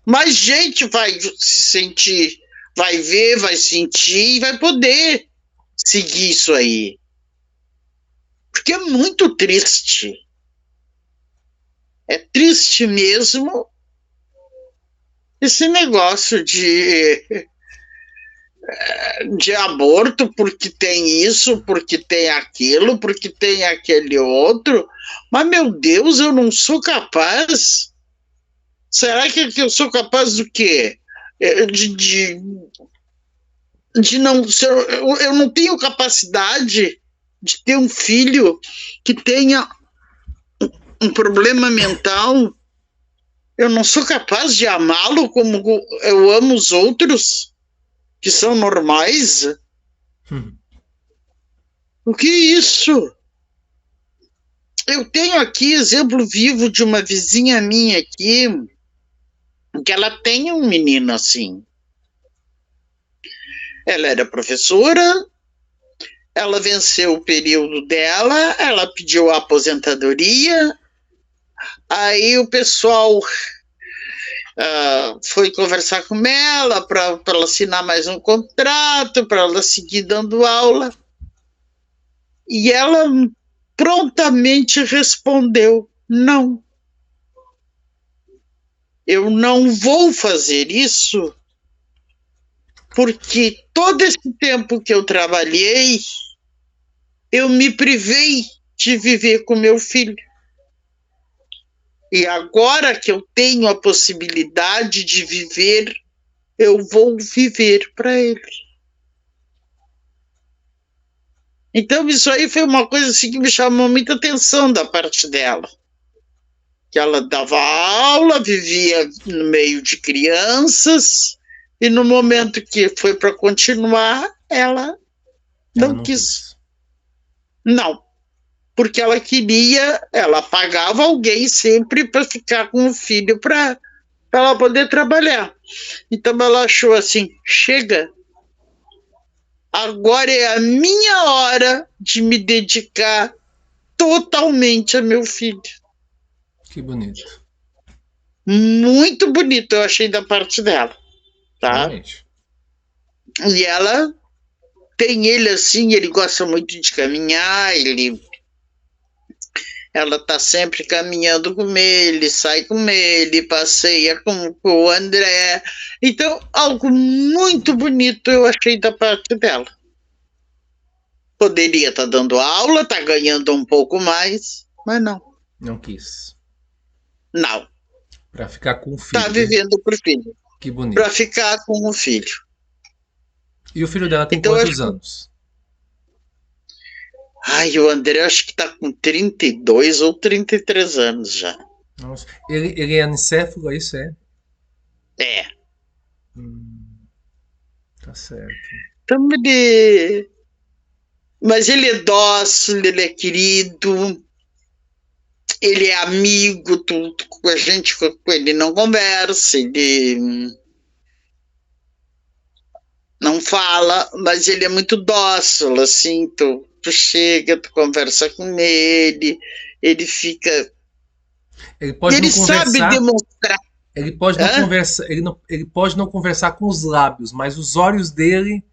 Mais gente vai se sentir, vai ver, vai sentir e vai poder seguir isso aí. Porque é muito triste. É triste mesmo esse negócio de aborto, porque tem isso, porque tem aquilo, porque tem aquele outro. Mas, meu Deus, eu não sou capaz. Será que eu sou capaz do quê? De não ser. Eu não tenho capacidade de ter um filho que tenha um problema mental, eu não sou capaz de amá-lo como eu amo os outros, que são normais. O que é isso? Eu tenho aqui exemplo vivo de uma vizinha minha aqui, que ela tem um menino assim. Ela era professora, ela venceu o período dela, ela pediu a aposentadoria, aí o pessoal foi conversar com ela para ela assinar mais um contrato, para ela seguir dando aula. E ela prontamente respondeu: não. Eu não vou fazer isso porque todo esse tempo que eu trabalhei, eu me privei de viver com meu filho. E agora que eu tenho a possibilidade de viver, eu vou viver para ele. Então, isso aí foi uma coisa assim que me chamou muita atenção da parte dela. Que ela dava aula, vivia no meio de crianças, e no momento que foi para continuar, ela não quis. Não, porque ela queria, ela pagava alguém sempre para ficar com o filho para ela poder trabalhar. Então ela achou assim, chega, agora é a minha hora de me dedicar totalmente a meu filho. Que bonito. Muito bonito, eu achei da parte dela, tá? Realmente. E ela tem ele assim, ele gosta muito de caminhar, ela tá sempre caminhando com ele, sai com ele, passeia com o André. Então, algo muito bonito eu achei da parte dela. Poderia estar dando aula, tá ganhando um pouco mais, mas não. Não quis. Não. Para ficar com o filho. Tá vivendo pro filho. Que bonito. Para ficar com o filho. E o filho dela tem então, quantos anos? Ai, o André acho que tá com 32 ou 33 anos já. Nossa. Ele é anicéfalo, é isso? É. Tá certo. Então mas ele é dócil, ele é querido, ele é amigo, a gente com ele não conversa, ele não fala, mas ele é muito dócil, assim, tu chega, tu conversa com ele fica... Ele pode ele não conversar, sabe demonstrar. Ele pode não conversar, ele pode não conversar com os lábios, mas os olhos dele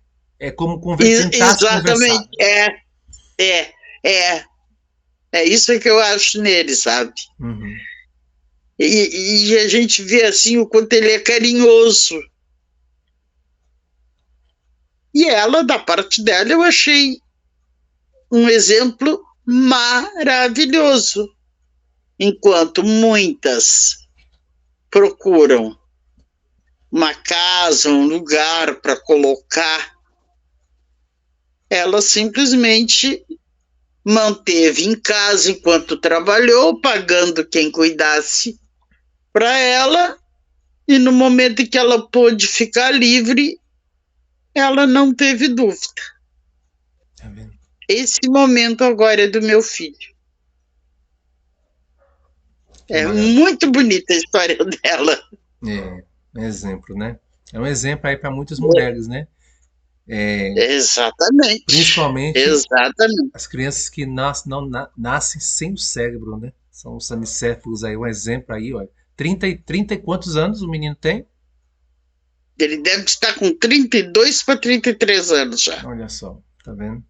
é como tentar exatamente, conversar. É isso que eu acho nele, sabe? Uhum. E a gente vê assim o quanto ele é carinhoso. E ela, da parte dela, eu achei um exemplo maravilhoso. Enquanto muitas procuram uma casa, um lugar para colocar, ela simplesmente manteve em casa enquanto trabalhou, pagando quem cuidasse para ela, e no momento em que ela pôde ficar livre, ela não teve dúvida. Tá vendo? Esse momento agora é do meu filho. É muito bonita a história dela. É um exemplo, né? É um exemplo aí para muitas mulheres, né? Exatamente. Principalmente exatamente. as crianças que nascem sem o cérebro, né? São os anicéfalos aí, um exemplo aí, olha. 30 e quantos anos o menino tem? Ele deve estar com 32 para 33 anos já. Olha só, tá vendo?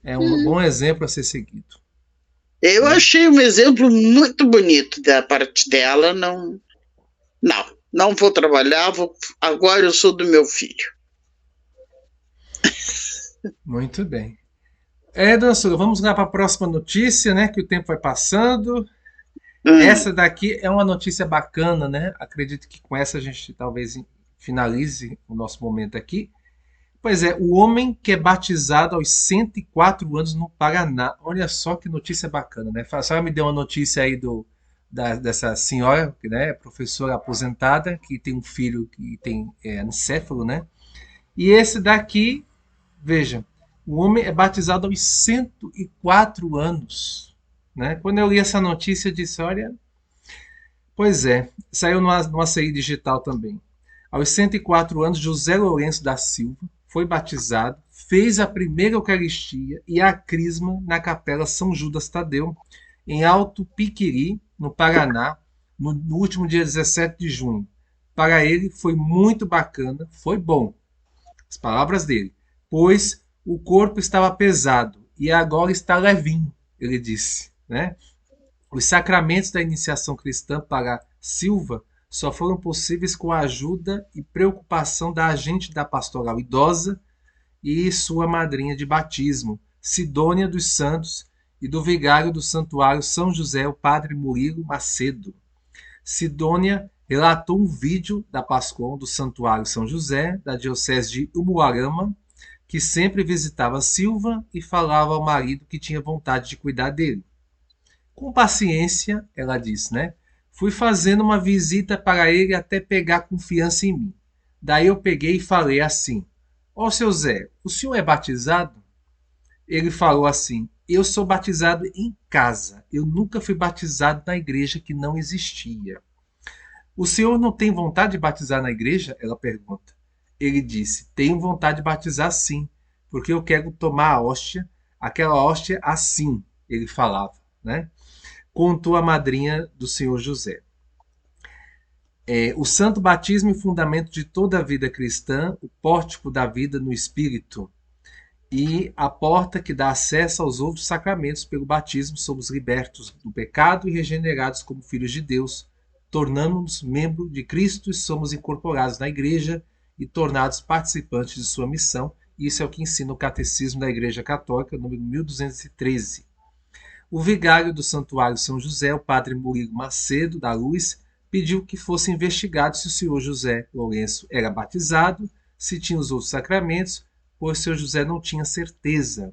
É um bom exemplo a ser seguido. Eu achei um exemplo muito bonito da parte dela. Não vou trabalhar, agora eu sou do meu filho. Muito bem. Dona Sula, vamos lá para a próxima notícia, né? Que o tempo vai passando. Essa daqui é uma notícia bacana, né? Acredito que com essa a gente talvez finalize o nosso momento aqui. Pois é, o homem que é batizado aos 104 anos no Paraná. Olha só que notícia bacana, né? A senhora me deu uma notícia aí dessa senhora, que né, é professora aposentada, que tem um filho que tem ancéfalo, né? E esse daqui, veja, o homem é batizado aos 104 anos, né? Quando eu li essa notícia, eu disse, olha, pois é, saiu no ACI Digital também. Aos 104 anos, José Lourenço da Silva foi batizado, fez a primeira Eucaristia e a crisma na Capela São Judas Tadeu, em Alto Piquiri, no Paraná, no último dia 17 de junho. Para ele foi muito bacana, foi bom. As palavras dele. Pois o corpo estava pesado e agora está levinho, ele disse, né? Os sacramentos da iniciação cristã para Silva só foram possíveis com a ajuda e preocupação da agente da pastoral idosa e sua madrinha de batismo, Sidônia dos Santos, e do vigário do Santuário São José, o padre Murilo Macedo. Sidônia relatou um vídeo da Pascom do Santuário São José, da Diocese de Umuarama, que sempre visitava Silva e falava ao marido que tinha vontade de cuidar dele. Com paciência, ela disse, né? Fui fazendo uma visita para ele até pegar confiança em mim. Daí eu peguei e falei assim, ó seu Zé, o senhor é batizado? Ele falou assim, eu sou batizado em casa, eu nunca fui batizado na igreja que não existia. O senhor não tem vontade de batizar na igreja? Ela pergunta. Ele disse, tenho vontade de batizar sim, porque eu quero tomar a hóstia, aquela hóstia assim, ele falava, né? Contou a madrinha do senhor José. O santo batismo é fundamento de toda a vida cristã, o pórtico da vida no espírito e a porta que dá acesso aos outros sacramentos. Pelo batismo somos libertos do pecado e regenerados como filhos de Deus, tornando-nos membros de Cristo e somos incorporados na igreja e tornados participantes de sua missão. Isso é o que ensina o Catecismo da Igreja Católica, número 1213. O vigário do Santuário São José, o padre Murilo Macedo da Luz, pediu que fosse investigado se o senhor José Lourenço era batizado, se tinha os outros sacramentos, pois o senhor José não tinha certeza.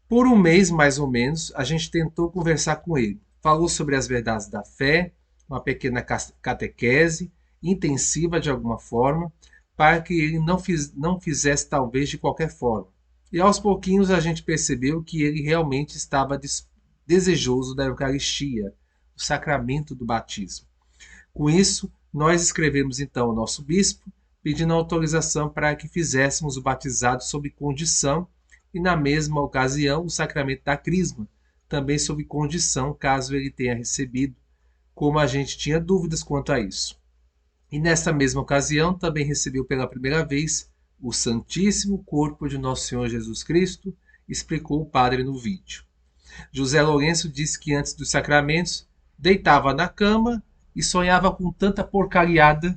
Por um mês, mais ou menos, a gente tentou conversar com ele. Falou sobre as verdades da fé, uma pequena catequese, intensiva de alguma forma, para que ele não fizesse talvez de qualquer forma. E aos pouquinhos a gente percebeu que ele realmente estava desejoso da Eucaristia, o sacramento do batismo. Com isso, nós escrevemos então ao nosso bispo, pedindo autorização para que fizéssemos o batizado sob condição e, na mesma ocasião, o sacramento da crisma, também sob condição, caso ele tenha recebido, como a gente tinha dúvidas quanto a isso. E nessa mesma ocasião, também recebeu pela primeira vez o Santíssimo Corpo de Nosso Senhor Jesus Cristo, explicou o padre no vídeo. José Lourenço disse que antes dos sacramentos, deitava na cama e sonhava com tanta porcariada.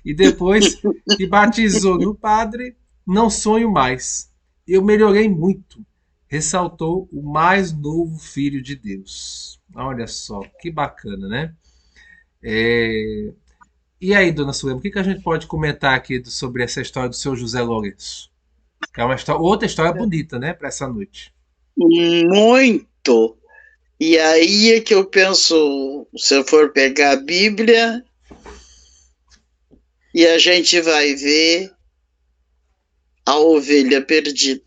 E depois que batizou no padre, não sonho mais. Eu melhorei muito, ressaltou o mais novo filho de Deus. Olha só, que bacana, né? E aí, dona Sulema, o que a gente pode comentar aqui sobre essa história do seu José Lourenço? Que é outra história bonita, né, para essa noite. Muito. E aí é que eu penso, se eu for pegar a Bíblia, e a gente vai ver a ovelha perdida.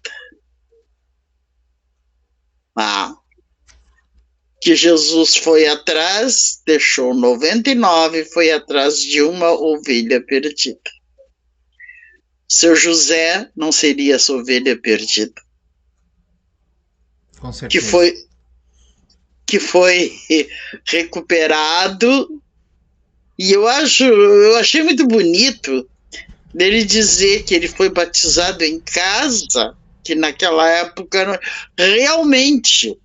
Que Jesus foi atrás, deixou 99 e foi atrás de uma ovelha perdida. Seu José não seria essa ovelha perdida. Com certeza. Que foi recuperado. E eu achei muito bonito dele dizer que ele foi batizado em casa, que naquela época realmente,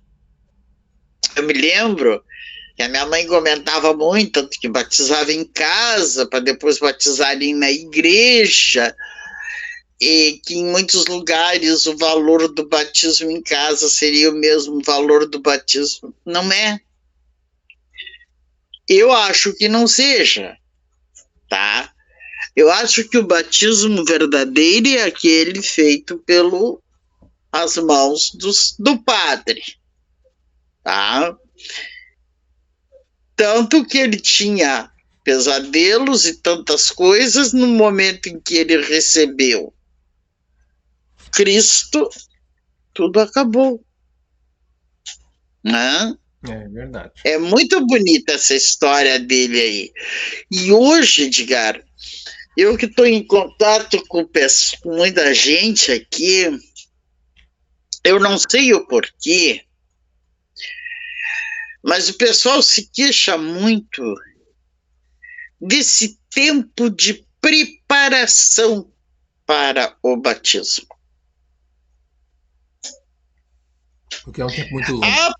eu me lembro que a minha mãe comentava muito que batizava em casa para depois batizarem na igreja, e que em muitos lugares o valor do batismo em casa seria o mesmo valor do batismo. Não é? Eu acho que não seja, tá? Eu acho que o batismo verdadeiro é aquele feito pelas mãos do padre, tá? Tanto que ele tinha pesadelos e tantas coisas no momento em que ele recebeu Cristo, tudo acabou, né? É verdade. É muito bonita essa história dele aí. E hoje, Edgar, eu que estou em contato com muita gente aqui, eu não sei o porquê, mas o pessoal se queixa muito desse tempo de preparação para o batismo. Porque é um tempo muito longo.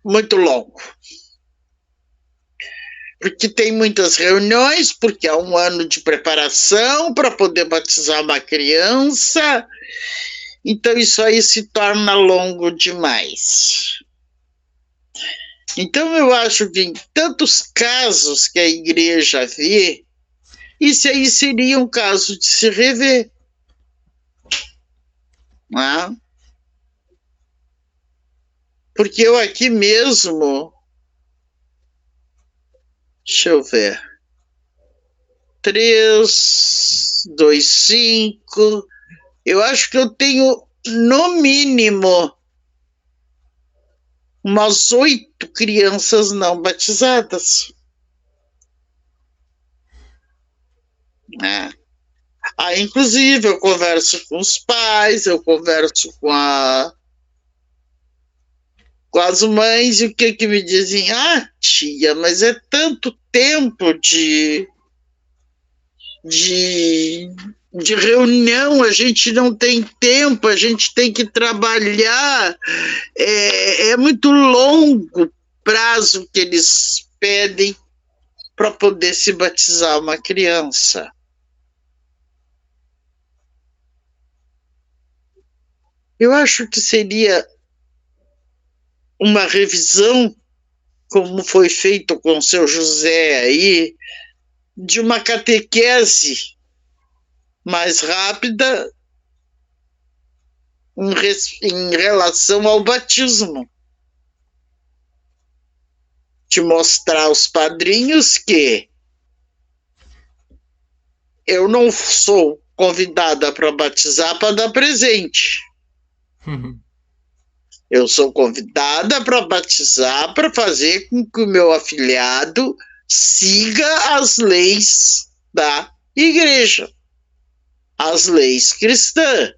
Muito longo. Porque tem muitas reuniões, porque há um ano de preparação para poder batizar uma criança. Então isso aí se torna longo demais. Então eu acho que em tantos casos que a igreja vê, isso aí seria um caso de se rever. Não é? Porque eu aqui mesmo, deixa eu ver, 3, 2, 5, eu acho que eu tenho no mínimo umas 8 crianças não batizadas. Inclusive, eu converso com os pais, eu converso com as mães, e o que me dizem? Ah, tia, mas é tanto tempo de reunião, a gente não tem tempo, a gente tem que trabalhar, é muito longo o prazo que eles pedem para poder se batizar uma criança. Eu acho que seria uma revisão, como foi feito com o seu José aí, de uma catequese mais rápida em relação ao batismo. De mostrar aos padrinhos que eu não sou convidada para batizar para dar presente. Eu sou convidada para batizar, para fazer com que o meu afilhado siga as leis da igreja, as leis cristãs.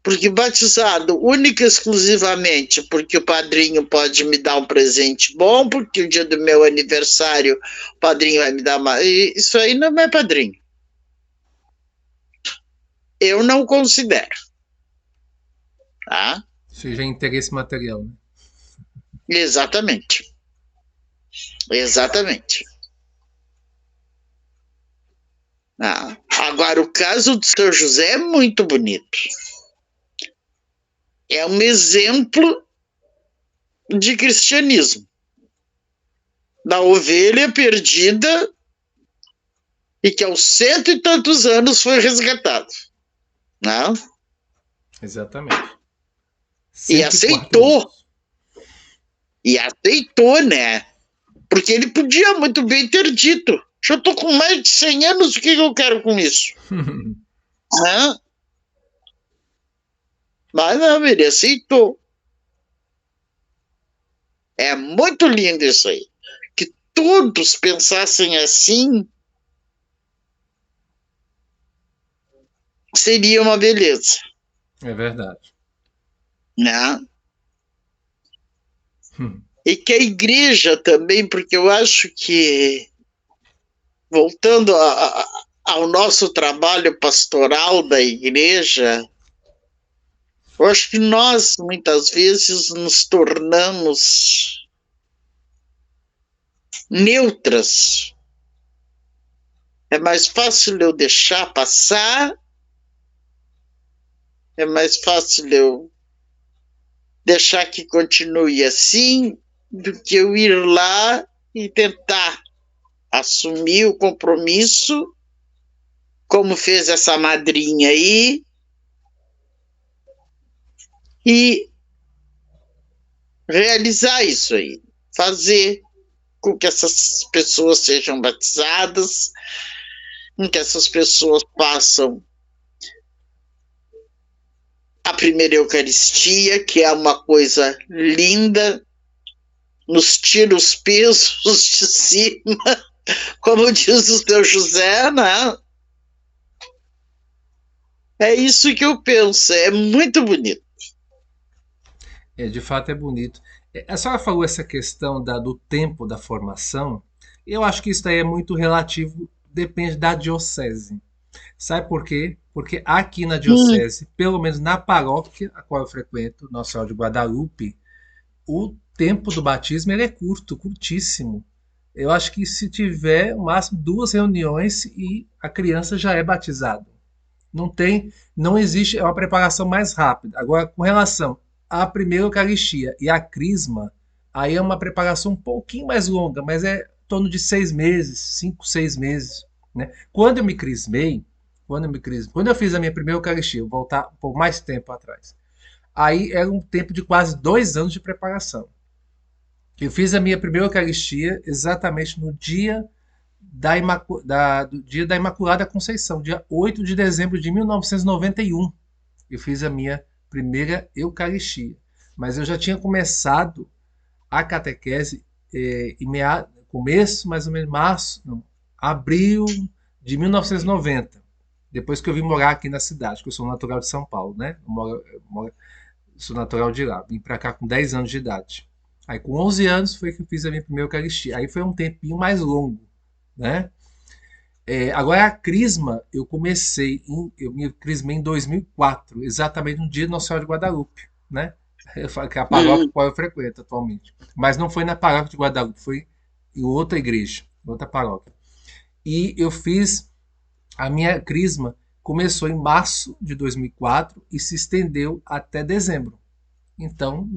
Porque batizado única e exclusivamente porque o padrinho pode me dar um presente bom, porque o dia do meu aniversário o padrinho vai me dar uma... Isso aí não é padrinho. Eu não considero. Tá? Isso já é interesse material, né? Exatamente. Exatamente. Agora, o caso do seu José é muito bonito. É um exemplo de cristianismo. Da ovelha perdida e que aos 100 e tantos anos foi resgatado. Não? Exatamente. E aceitou. E aceitou, né? Porque ele podia muito bem ter dito: já estou com mais de 100 anos, o que eu quero com isso? Não? Mas não, ele aceitou. É muito lindo isso aí. Que todos pensassem assim, seria uma beleza. É verdade. Né? E que a igreja também, porque eu acho que, voltando ao nosso trabalho pastoral da igreja, eu acho que nós, muitas vezes, nos tornamos neutras. É mais fácil eu deixar passar, é mais fácil eu deixar que continue assim, do que eu ir lá e tentar assumir o compromisso, como fez essa madrinha aí, e realizar isso aí, fazer com que essas pessoas sejam batizadas, com que essas pessoas façam a primeira Eucaristia, que é uma coisa linda, nos tira os pesos de cima, como diz o seu José, né? É isso que eu penso, é muito bonito. De fato é bonito. A senhora falou essa questão do tempo da formação. Eu acho que isso daí é muito relativo, depende da diocese. Sabe por quê? Porque aqui na diocese, pelo menos na paróquia a qual eu frequento, Nossa Senhora de Guadalupe, o tempo do batismo ele é curto, curtíssimo. Eu acho que se tiver no máximo 2 reuniões e a criança já é batizada. Não existe, é uma preparação mais rápida. Agora, com relação à primeira Eucaristia e à Crisma, aí é uma preparação um pouquinho mais longa, mas é em torno de 6 meses, 5, 6 meses. Né? Quando eu fiz a minha primeira Eucaristia, vou voltar por mais tempo atrás. Aí era um tempo de quase 2 anos de preparação. Eu fiz a minha primeira Eucaristia exatamente no dia do dia da Imaculada Conceição, dia 8 de dezembro de 1991. Eu fiz a minha primeira Eucaristia. Mas eu já tinha começado a catequese começo, mais ou menos, abril de 1990. Depois que eu vim morar aqui na cidade, que eu sou natural de São Paulo, né? Sou natural de lá. Vim pra cá com 10 anos de idade. Aí com 11 anos foi que eu fiz a minha primeira Eucaristia. Aí foi um tempinho mais longo, né? Agora a Crisma, eu me crismei em 2004, exatamente no dia de Nossa Senhora de Guadalupe, né? Eu falo que é a paróquia qual eu frequento atualmente. Mas não foi na paróquia de Guadalupe, foi em outra igreja, outra paróquia. E eu fiz a minha Crisma, começou em março de 2004 e se estendeu até dezembro. Então,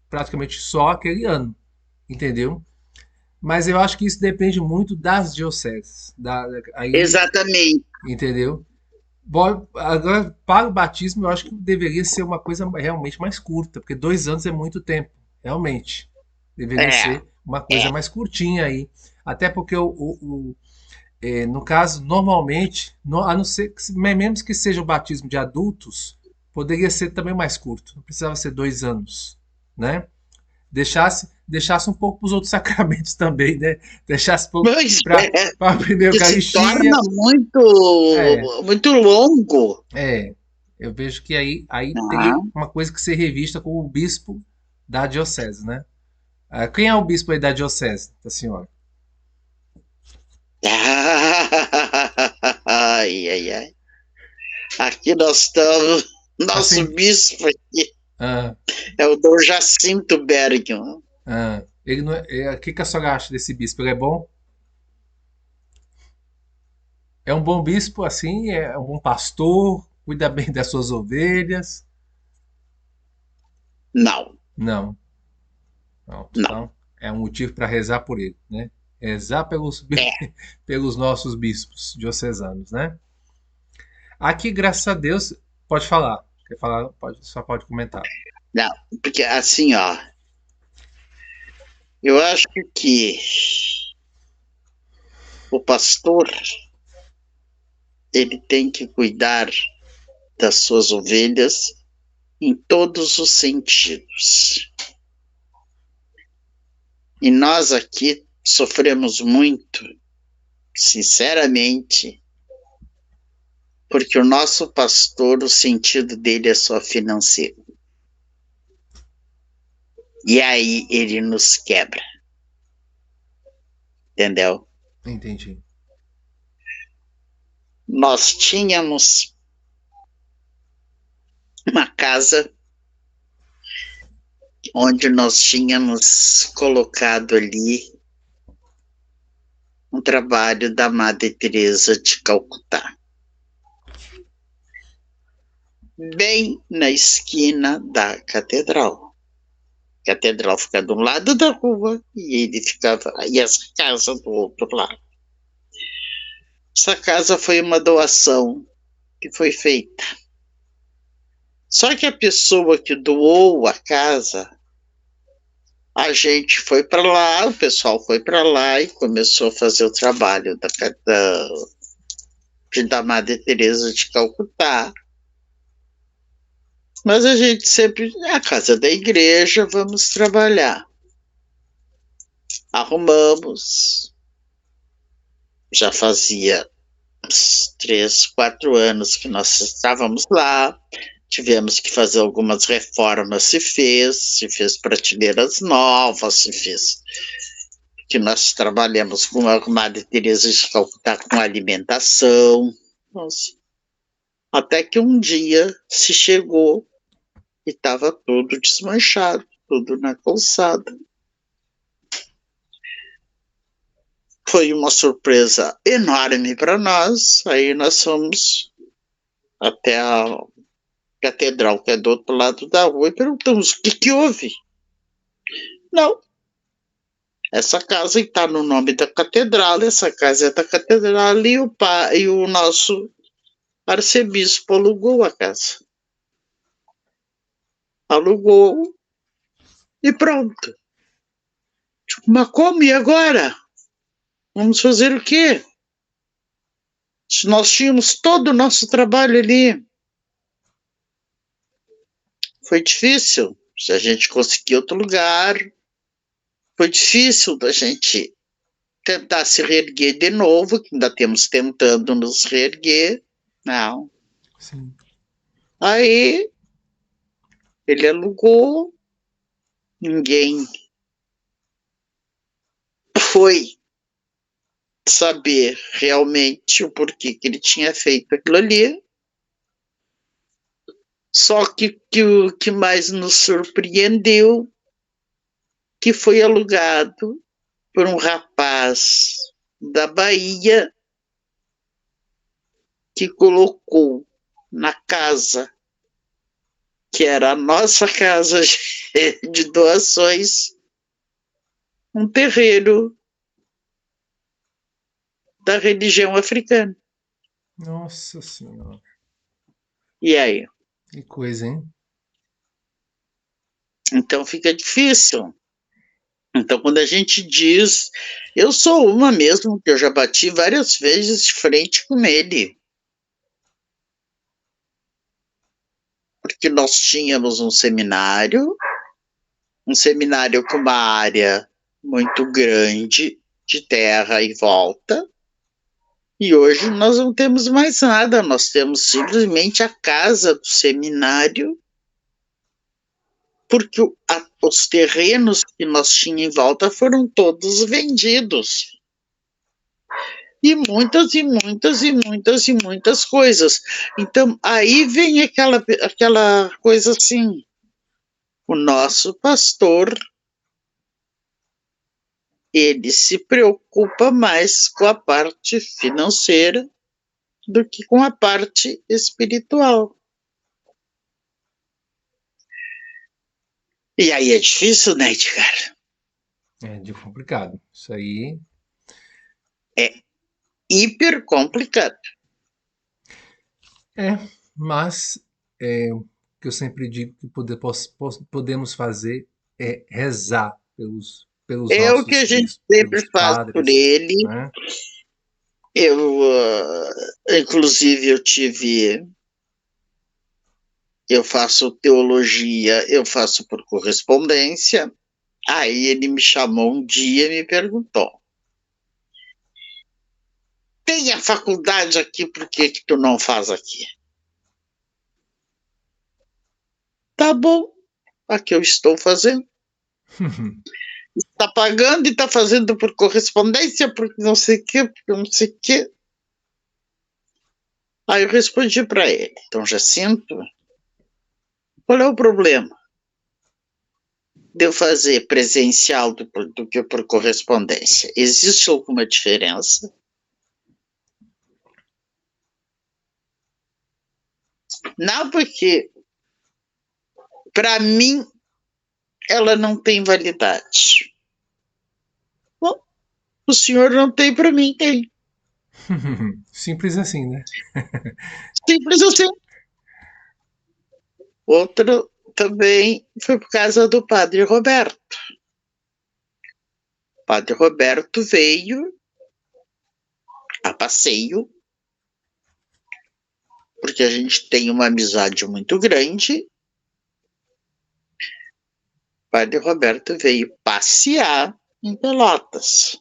praticamente só aquele ano, entendeu? Mas eu acho que isso depende muito das dioceses. Exatamente. Entendeu? Bom, agora, para o batismo, eu acho que deveria ser uma coisa realmente mais curta, porque 2 anos é muito tempo, realmente. Deveria ser uma coisa mais curtinha aí. Até porque, no caso, normalmente, a não ser mesmo que seja o batismo de adultos, poderia ser também mais curto. Não precisava ser 2 anos, né? Deixasse um pouco para os outros sacramentos também, né? Deixasse um pouco para a primeira Eucaristia. Se torna muito longo. Eu vejo que aí tem uma coisa que ser revista com o bispo da diocese, né? Quem é o bispo aí da diocese, da senhora? Ai. Aqui nós estamos, nosso bispo aqui é o Dom Jacinto Bergman. Ele não o que a senhora acha desse bispo? Ele é bom? É um bom bispo, assim? É um bom pastor? Cuida bem das suas ovelhas? Não. Então, é um motivo para rezar por ele, né? Rezar pelos nossos bispos diocesanos, né? Aqui, graças a Deus, pode falar. Quer falar? Só pode comentar. Não, porque assim, eu acho que o pastor ele tem que cuidar das suas ovelhas em todos os sentidos. E nós aqui sofremos muito, sinceramente, porque o nosso pastor, o sentido dele é só financeiro. E aí ele nos quebra. Entendeu? Entendi. Nós tínhamos uma casa onde nós tínhamos colocado ali um trabalho da Madre Teresa de Calcutá. Bem na esquina da catedral. A catedral fica do lado da rua e essa casa do outro lado. Essa casa foi uma doação que foi feita. Só que a pessoa que doou a casa, a gente foi para lá, o pessoal foi para lá e começou a fazer o trabalho da Madre Teresa de Calcutá. Mas a gente sempre, a casa da igreja, vamos trabalhar. Arrumamos, já fazia uns 3, 4 anos que nós estávamos lá, tivemos que fazer algumas reformas, se fez prateleiras novas, se fez, que nós trabalhamos com a Madre Teresa de Calcutá com alimentação, nossa. Até que um dia se chegou e estava tudo desmanchado, tudo na calçada. Foi uma surpresa enorme para nós. Aí nós fomos até a catedral, que é do outro lado da rua, e perguntamos o que houve. Não. Essa casa está no nome da catedral, essa casa é da catedral, e o nosso arcebispo alugou a casa. Alugou e pronto. Mas como? E agora? Vamos fazer o quê? Nós tínhamos todo o nosso trabalho ali. Foi difícil. Se a gente conseguir outro lugar, foi difícil da gente tentar se reerguer de novo, que ainda temos tentando nos reerguer. Não. Sim. Aí, ele alugou, ninguém foi saber realmente o porquê que ele tinha feito aquilo ali. Só que o que mais nos surpreendeu, que foi alugado por um rapaz da Bahia que colocou na casa, que era a nossa casa de doações, um terreiro da religião africana. Nossa Senhora. E aí? Que coisa, hein? Então fica difícil. Então, quando a gente diz, eu sou uma mesmo, que eu já bati várias vezes de frente com ele. Porque nós tínhamos um seminário com uma área muito grande de terra e volta, e hoje nós não temos mais nada, nós temos simplesmente a casa do seminário, porque os terrenos que nós tínhamos em volta foram todos vendidos. E muitas coisas. Então, aí vem aquela coisa assim, o nosso pastor, ele se preocupa mais com a parte financeira do que com a parte espiritual. E aí é difícil, né, Edgar? É de complicado. Isso aí. É hiper complicado. Mas o que eu sempre digo que podemos fazer é rezar pelos É o nossos que a gente bispos, sempre pelos faz por padres, ele. né? Inclusive, eu faço teologia, eu faço por correspondência. Aí ele me chamou um dia e me perguntou: tem a faculdade aqui, por que tu não faz aqui? Tá bom, aqui eu estou fazendo. Está pagando e está fazendo por correspondência, porque não sei o quê, porque não sei o quê. Aí eu respondi para ele: então, Jacinto, qual é o problema de eu fazer presencial do que por correspondência? Existe alguma diferença? Não, porque para mim ela não tem validade. Bom, o senhor não tem, para mim tem. Simples assim, né? Simples assim. Outro também foi por causa do Padre Roberto. O Padre Roberto veio a passeio, porque a gente tem uma amizade muito grande. O Padre Roberto veio passear em Pelotas.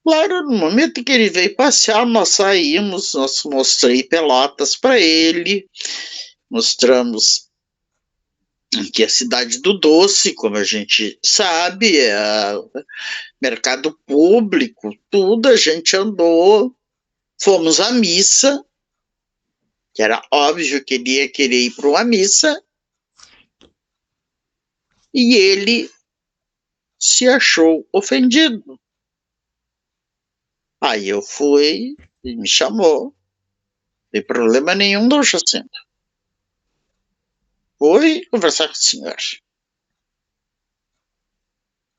Claro, no momento que ele veio passear, nós saímos, nós mostrei Pelotas para ele, mostramos que a cidade do doce, como a gente sabe, mercado público, tudo, a gente andou, fomos à missa, que era óbvio que ele ia querer ir para uma missa, e ele se achou ofendido. Aí eu fui, ele me chamou, não tem problema nenhum, Dom Jacinto. Fui conversar com o senhor.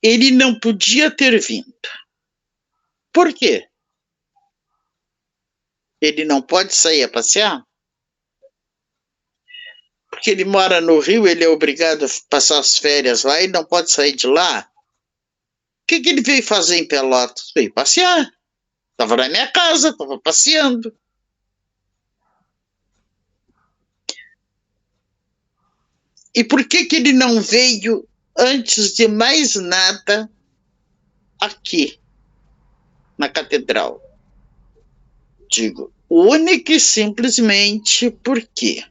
Ele não podia ter vindo. Por quê? Ele não pode sair a passear? Porque ele mora no Rio, ele é obrigado a passar as férias lá e não pode sair de lá? O que ele veio fazer em Pelotas? Veio passear. Estava na minha casa, estava passeando. E por que ele não veio, antes de mais nada, aqui, na catedral? Digo, única e simplesmente porque,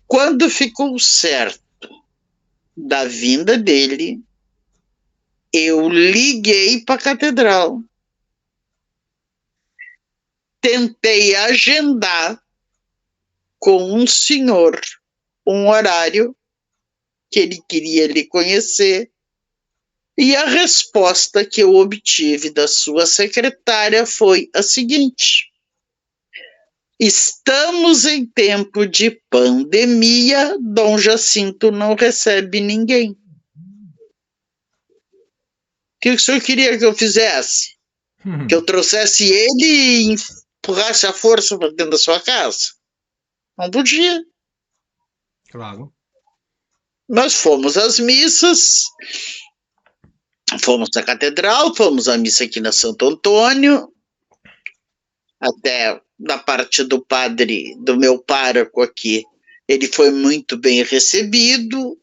quando ficou certo da vinda dele, eu liguei para a catedral. Tentei agendar com um senhor um horário que ele queria lhe conhecer, e a resposta que eu obtive da sua secretária foi a seguinte: estamos em tempo de pandemia, Dom Jacinto não recebe ninguém. O que o senhor queria que eu fizesse? Que eu trouxesse ele e empurrasse a força para dentro da sua casa? Não podia. Claro. Nós fomos às missas, fomos na catedral, fomos à missa aqui na Santo Antônio, até da parte do padre, do meu pároco aqui, ele foi muito bem recebido.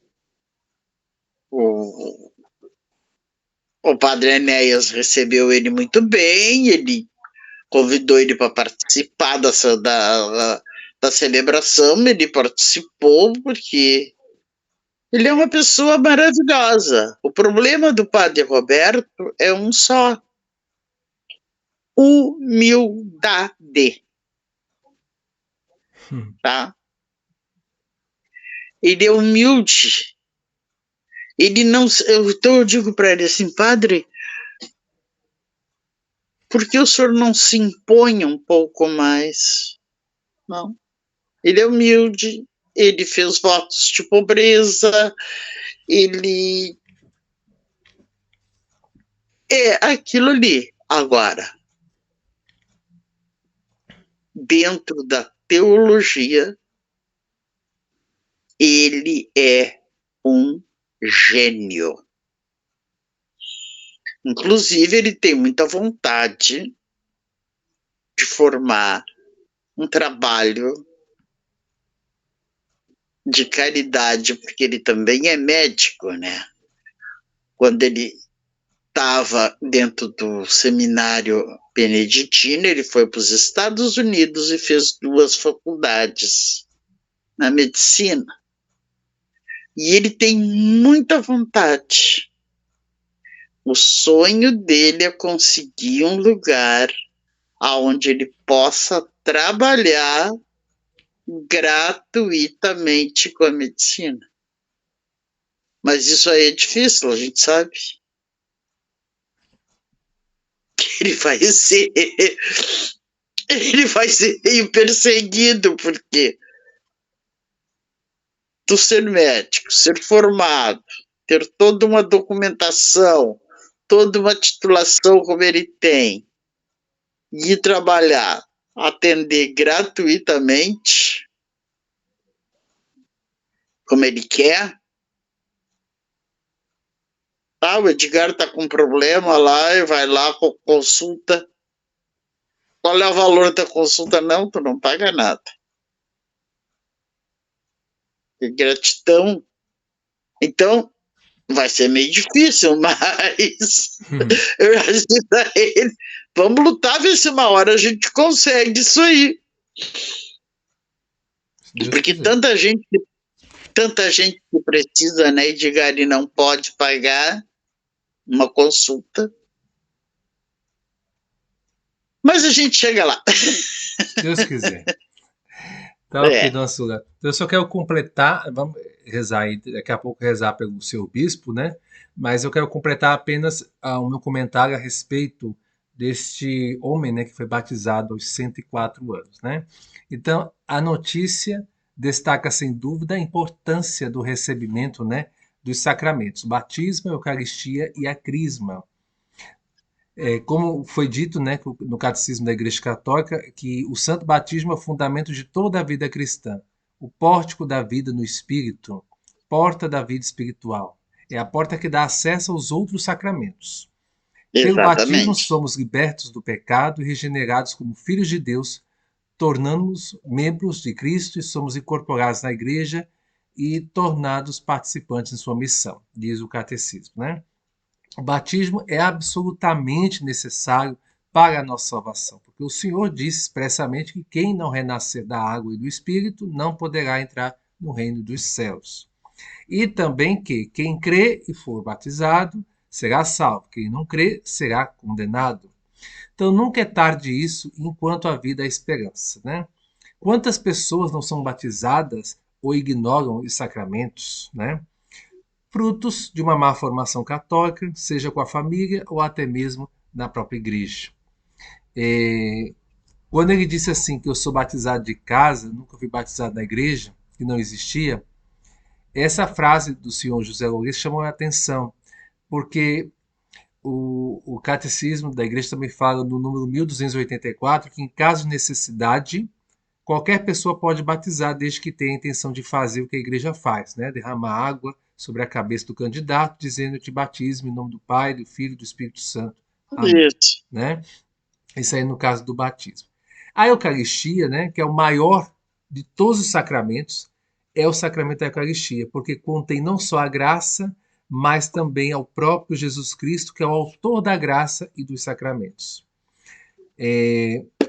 O padre Enéas recebeu ele muito bem, ele convidou ele para participar da celebração, ele participou porque ele é uma pessoa maravilhosa. O problema do padre Roberto é um só: humildade. Tá? Ele é humilde. Ele não. Então eu digo para ele assim: padre, por que o senhor não se impõe um pouco mais? Não. Ele é humilde, ele fez votos de pobreza, ele é aquilo ali. Agora, dentro da teologia, ele é um gênio. Inclusive, ele tem muita vontade de formar um trabalho de caridade, porque ele também é médico, né? Quando ele estava dentro do seminário beneditino, ele foi para os Estados Unidos e fez 2 faculdades na medicina. E ele tem muita vontade. O sonho dele é conseguir um lugar onde ele possa trabalhar gratuitamente com a medicina. Mas isso aí é difícil, a gente sabe. Ele vai ser meio perseguido, porque tu ser médico, ser formado, ter toda uma documentação, toda uma titulação como ele tem, e trabalhar, atender gratuitamente, como ele quer. O Edgar está com problema lá e vai lá, consulta. Qual é o valor da consulta? Não, tu não paga nada. E gratidão. Então, vai ser meio difícil, mas eu já disse a ele, vamos lutar, ver se uma hora a gente consegue isso aí. Porque tanta gente que precisa, né, Edgar, e não pode pagar uma consulta. Mas a gente chega lá. Se Deus quiser. Então, ok, dona Sula. Eu só quero completar, vamos rezar aí, daqui a pouco rezar pelo seu bispo, né? Mas eu quero completar apenas o meu comentário a respeito deste homem, né, que foi batizado aos 104 anos, né? Então, a notícia destaca sem dúvida a importância do recebimento, né, dos sacramentos, o batismo, a Eucaristia e a crisma. Como foi dito, né, no Catecismo da Igreja Católica, que o santo batismo é o fundamento de toda a vida cristã, o pórtico da vida no espírito, porta da vida espiritual. É a porta que dá acesso aos outros sacramentos. Exatamente. Pelo batismo somos libertos do pecado e regenerados como filhos de Deus, tornando-nos membros de Cristo e somos incorporados na Igreja e tornados participantes em sua missão, diz o Catecismo, né? O batismo é absolutamente necessário para a nossa salvação, porque o Senhor disse expressamente que quem não renascer da água e do Espírito não poderá entrar no reino dos céus. E também que quem crê e for batizado será salvo, quem não crê será condenado. Então nunca é tarde isso enquanto a vida há esperança, né? Quantas pessoas não são batizadas ou ignoram os sacramentos, né? Frutos de uma má formação católica, seja com a família ou até mesmo na própria igreja. Quando ele disse assim que eu sou batizado de casa, nunca fui batizado na igreja, que não existia, essa frase do senhor José Lourenço chamou a atenção, porque o catecismo da igreja também fala no número 1284 que em caso de necessidade, qualquer pessoa pode batizar desde que tenha a intenção de fazer o que a igreja faz, né? Derramar água sobre a cabeça do candidato, dizendo-te batismo em nome do Pai, do Filho e do Espírito Santo. Amém. Isso. Né? Isso aí no caso do batismo. A Eucaristia, né, que é o maior de todos os sacramentos, é o sacramento da Eucaristia, porque contém não só a graça, mas também ao próprio Jesus Cristo, que é o autor da graça e dos sacramentos.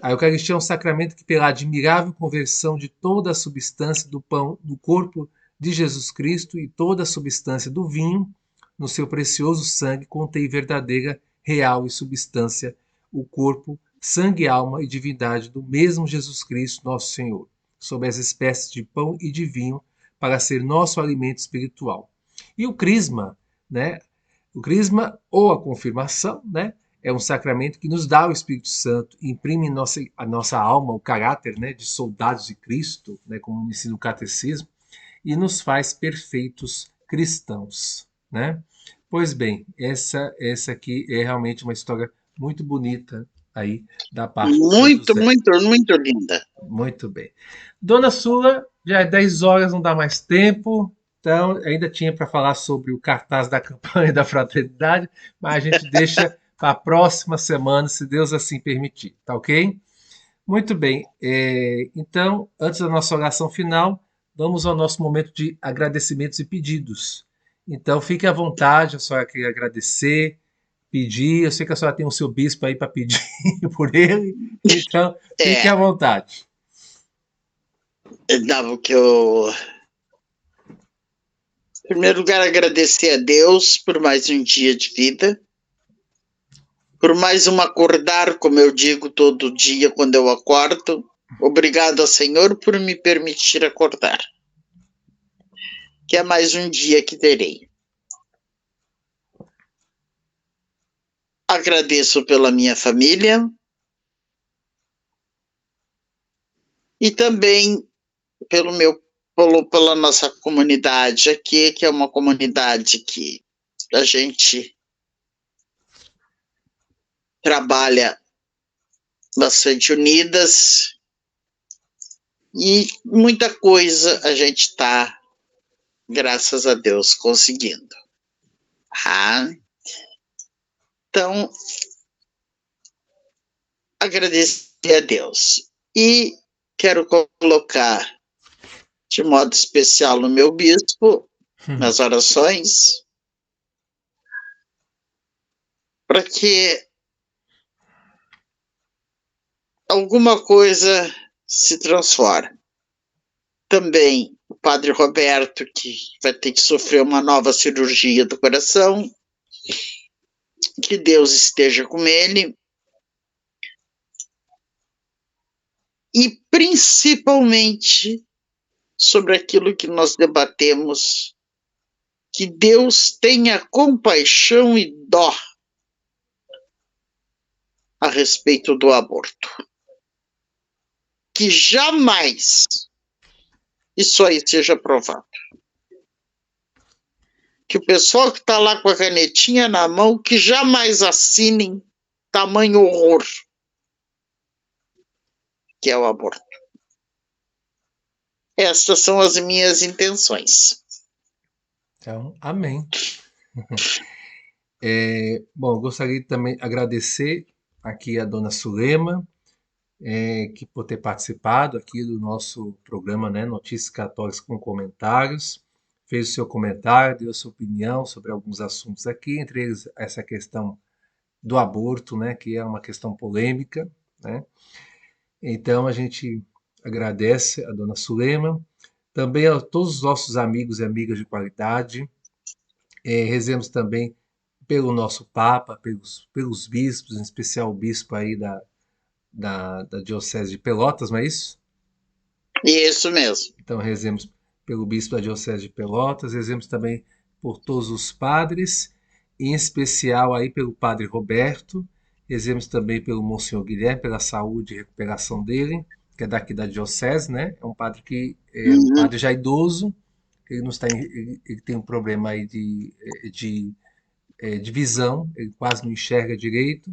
A Eucaristia é um sacramento que, pela admirável conversão de toda a substância do pão, do corpo de Jesus Cristo e toda a substância do vinho, no seu precioso sangue, contém verdadeira, real e substância, o corpo, sangue, alma e divindade do mesmo Jesus Cristo, nosso Senhor, sob as espécies de pão e de vinho, para ser nosso alimento espiritual. E o crisma, né? O crisma ou a confirmação, né? É um sacramento que nos dá o Espírito Santo, imprime em a nossa alma o caráter, né, de soldados de Cristo, né, como ensina o catecismo, e nos faz perfeitos cristãos, né? Pois bem, essa aqui é realmente uma história muito bonita aí da parte muito linda. Muito bem. Dona Sula, já é 10 horas, não dá mais tempo, então ainda tinha para falar sobre o cartaz da campanha da fraternidade, mas a gente deixa para a próxima semana, se Deus assim permitir, tá ok? Muito bem, então, antes da nossa oração final, vamos ao nosso momento de agradecimentos e pedidos. Então, fique à vontade, a senhora quer agradecer, pedir, eu sei que a senhora tem o seu bispo aí para pedir por ele, então, fique à vontade. Dava que eu... Em primeiro lugar, agradecer a Deus por mais um dia de vida, por mais um acordar, como eu digo todo dia quando eu acordo. Obrigado ao Senhor por me permitir acordar, que é mais um dia que terei. Agradeço pela minha família e também pela nossa comunidade aqui, que é uma comunidade que a gente trabalha bastante unidas e muita coisa a gente está, graças a Deus, conseguindo. Então, agradecer a Deus. E quero colocar de modo especial no meu bispo, nas orações, para que alguma coisa se transforme. Também o padre Roberto, que vai ter que sofrer uma nova cirurgia do coração, que Deus esteja com ele, e principalmente sobre aquilo que nós debatemos, que Deus tenha compaixão e dó a respeito do aborto. Que jamais isso aí seja aprovado. Que o pessoal que está lá com a canetinha na mão, que jamais assinem tamanho horror que é o aborto. Estas são as minhas intenções. Então, amém. Bom, gostaria de também agradecer aqui a dona Sulema, que por ter participado aqui do nosso programa, né, Notícias Católicas com Comentários, fez o seu comentário, deu a sua opinião sobre alguns assuntos aqui, entre eles essa questão do aborto, né, que é uma questão polêmica, né? Então a gente agradece a dona Sulema, também a todos os nossos amigos e amigas de qualidade, rezemos também pelo nosso Papa, pelos bispos, em especial o bispo aí da Diocese de Pelotas, não é isso? Isso mesmo. Então rezemos pelo bispo da Diocese de Pelotas, rezemos também por todos os padres, em especial aí pelo padre Roberto, rezemos também pelo Monsenhor Guilherme, pela saúde e recuperação dele, que é daqui da Diocese, né? É um padre que é um padre já idoso, ele, não está ele tem um problema aí de visão, ele quase não enxerga direito.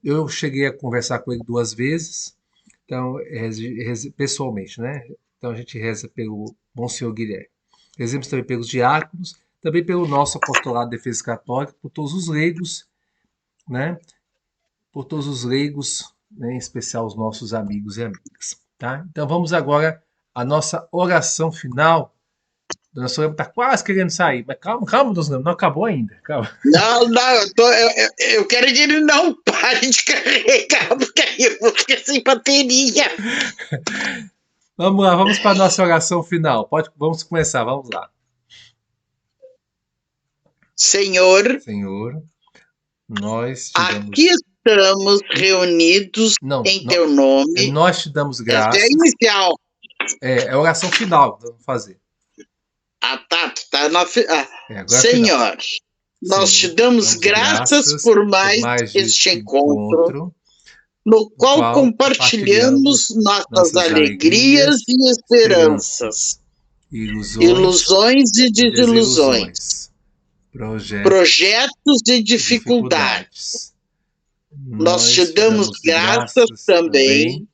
Eu cheguei a conversar com ele 2 vezes, então, pessoalmente, né? Então a gente reza pelo Monsenhor Guilherme. Rezemos também pelos diáconos, também pelo nosso apostolado de defesa católica, por todos os leigos, né? Por todos os leigos, né? Em especial os nossos amigos e amigas, tá? Então vamos agora à nossa oração final. Dona Soraya está quase querendo sair, mas calma, Dona Soraya, não acabou ainda. Calma. Não, eu quero que ele não pare de carregar, porque aí eu vou ficar sem bateria. Vamos lá, vamos para a nossa oração final. Vamos começar, vamos lá. Senhor, nós te damos... Aqui estamos reunidos em teu nome. Nós te damos graças. Essa é a inicial. É a oração final que vamos fazer. Senhor, nós te damos graças por mais este encontro, no qual compartilhamos nossas alegrias e esperanças, ilusões e desilusões, projetos e dificuldades. Nós te damos graças também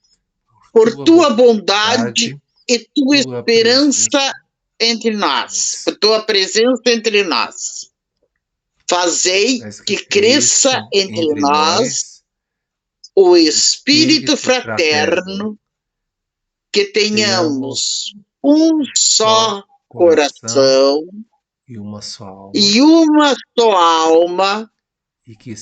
por tua bondade e tua esperança entre nós, tua presença entre nós. Fazei que cresça entre nós o espírito fraterno, que tenhamos um só coração e uma só alma, e que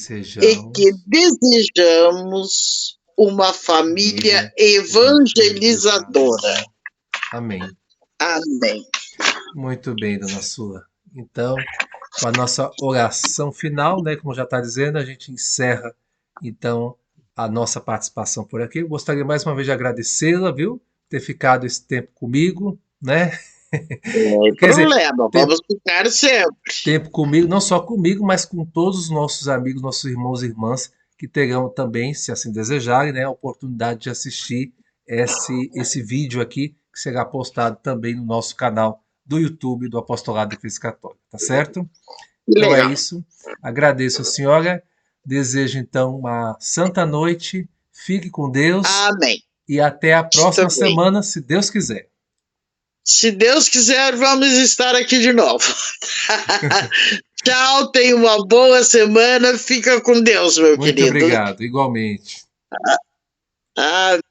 desejamos uma família evangelizadora. Amém. Amém. Muito bem, dona Sula. Então, com a nossa oração final, né, como já está dizendo, a gente encerra, então, a nossa participação por aqui. Eu gostaria mais uma vez de agradecê-la, viu? Ter ficado esse tempo comigo, né? Não tem problema, vamos ficar sempre. Tempo comigo, não só comigo, mas com todos os nossos amigos, nossos irmãos e irmãs, que terão também, se assim desejarem, né, a oportunidade de assistir esse vídeo aqui, que será postado também no nosso canal do YouTube do Apostolado de Defesa Católica, tá certo? Então é isso. Agradeço a senhora. Desejo, então, uma santa noite. Fique com Deus. Amém. E até a próxima Também. semana, se Deus quiser. Se Deus quiser, vamos estar aqui de novo. Tchau, tenha uma boa semana. Fica com Deus, meu Muito querido. obrigado, igualmente. Amém.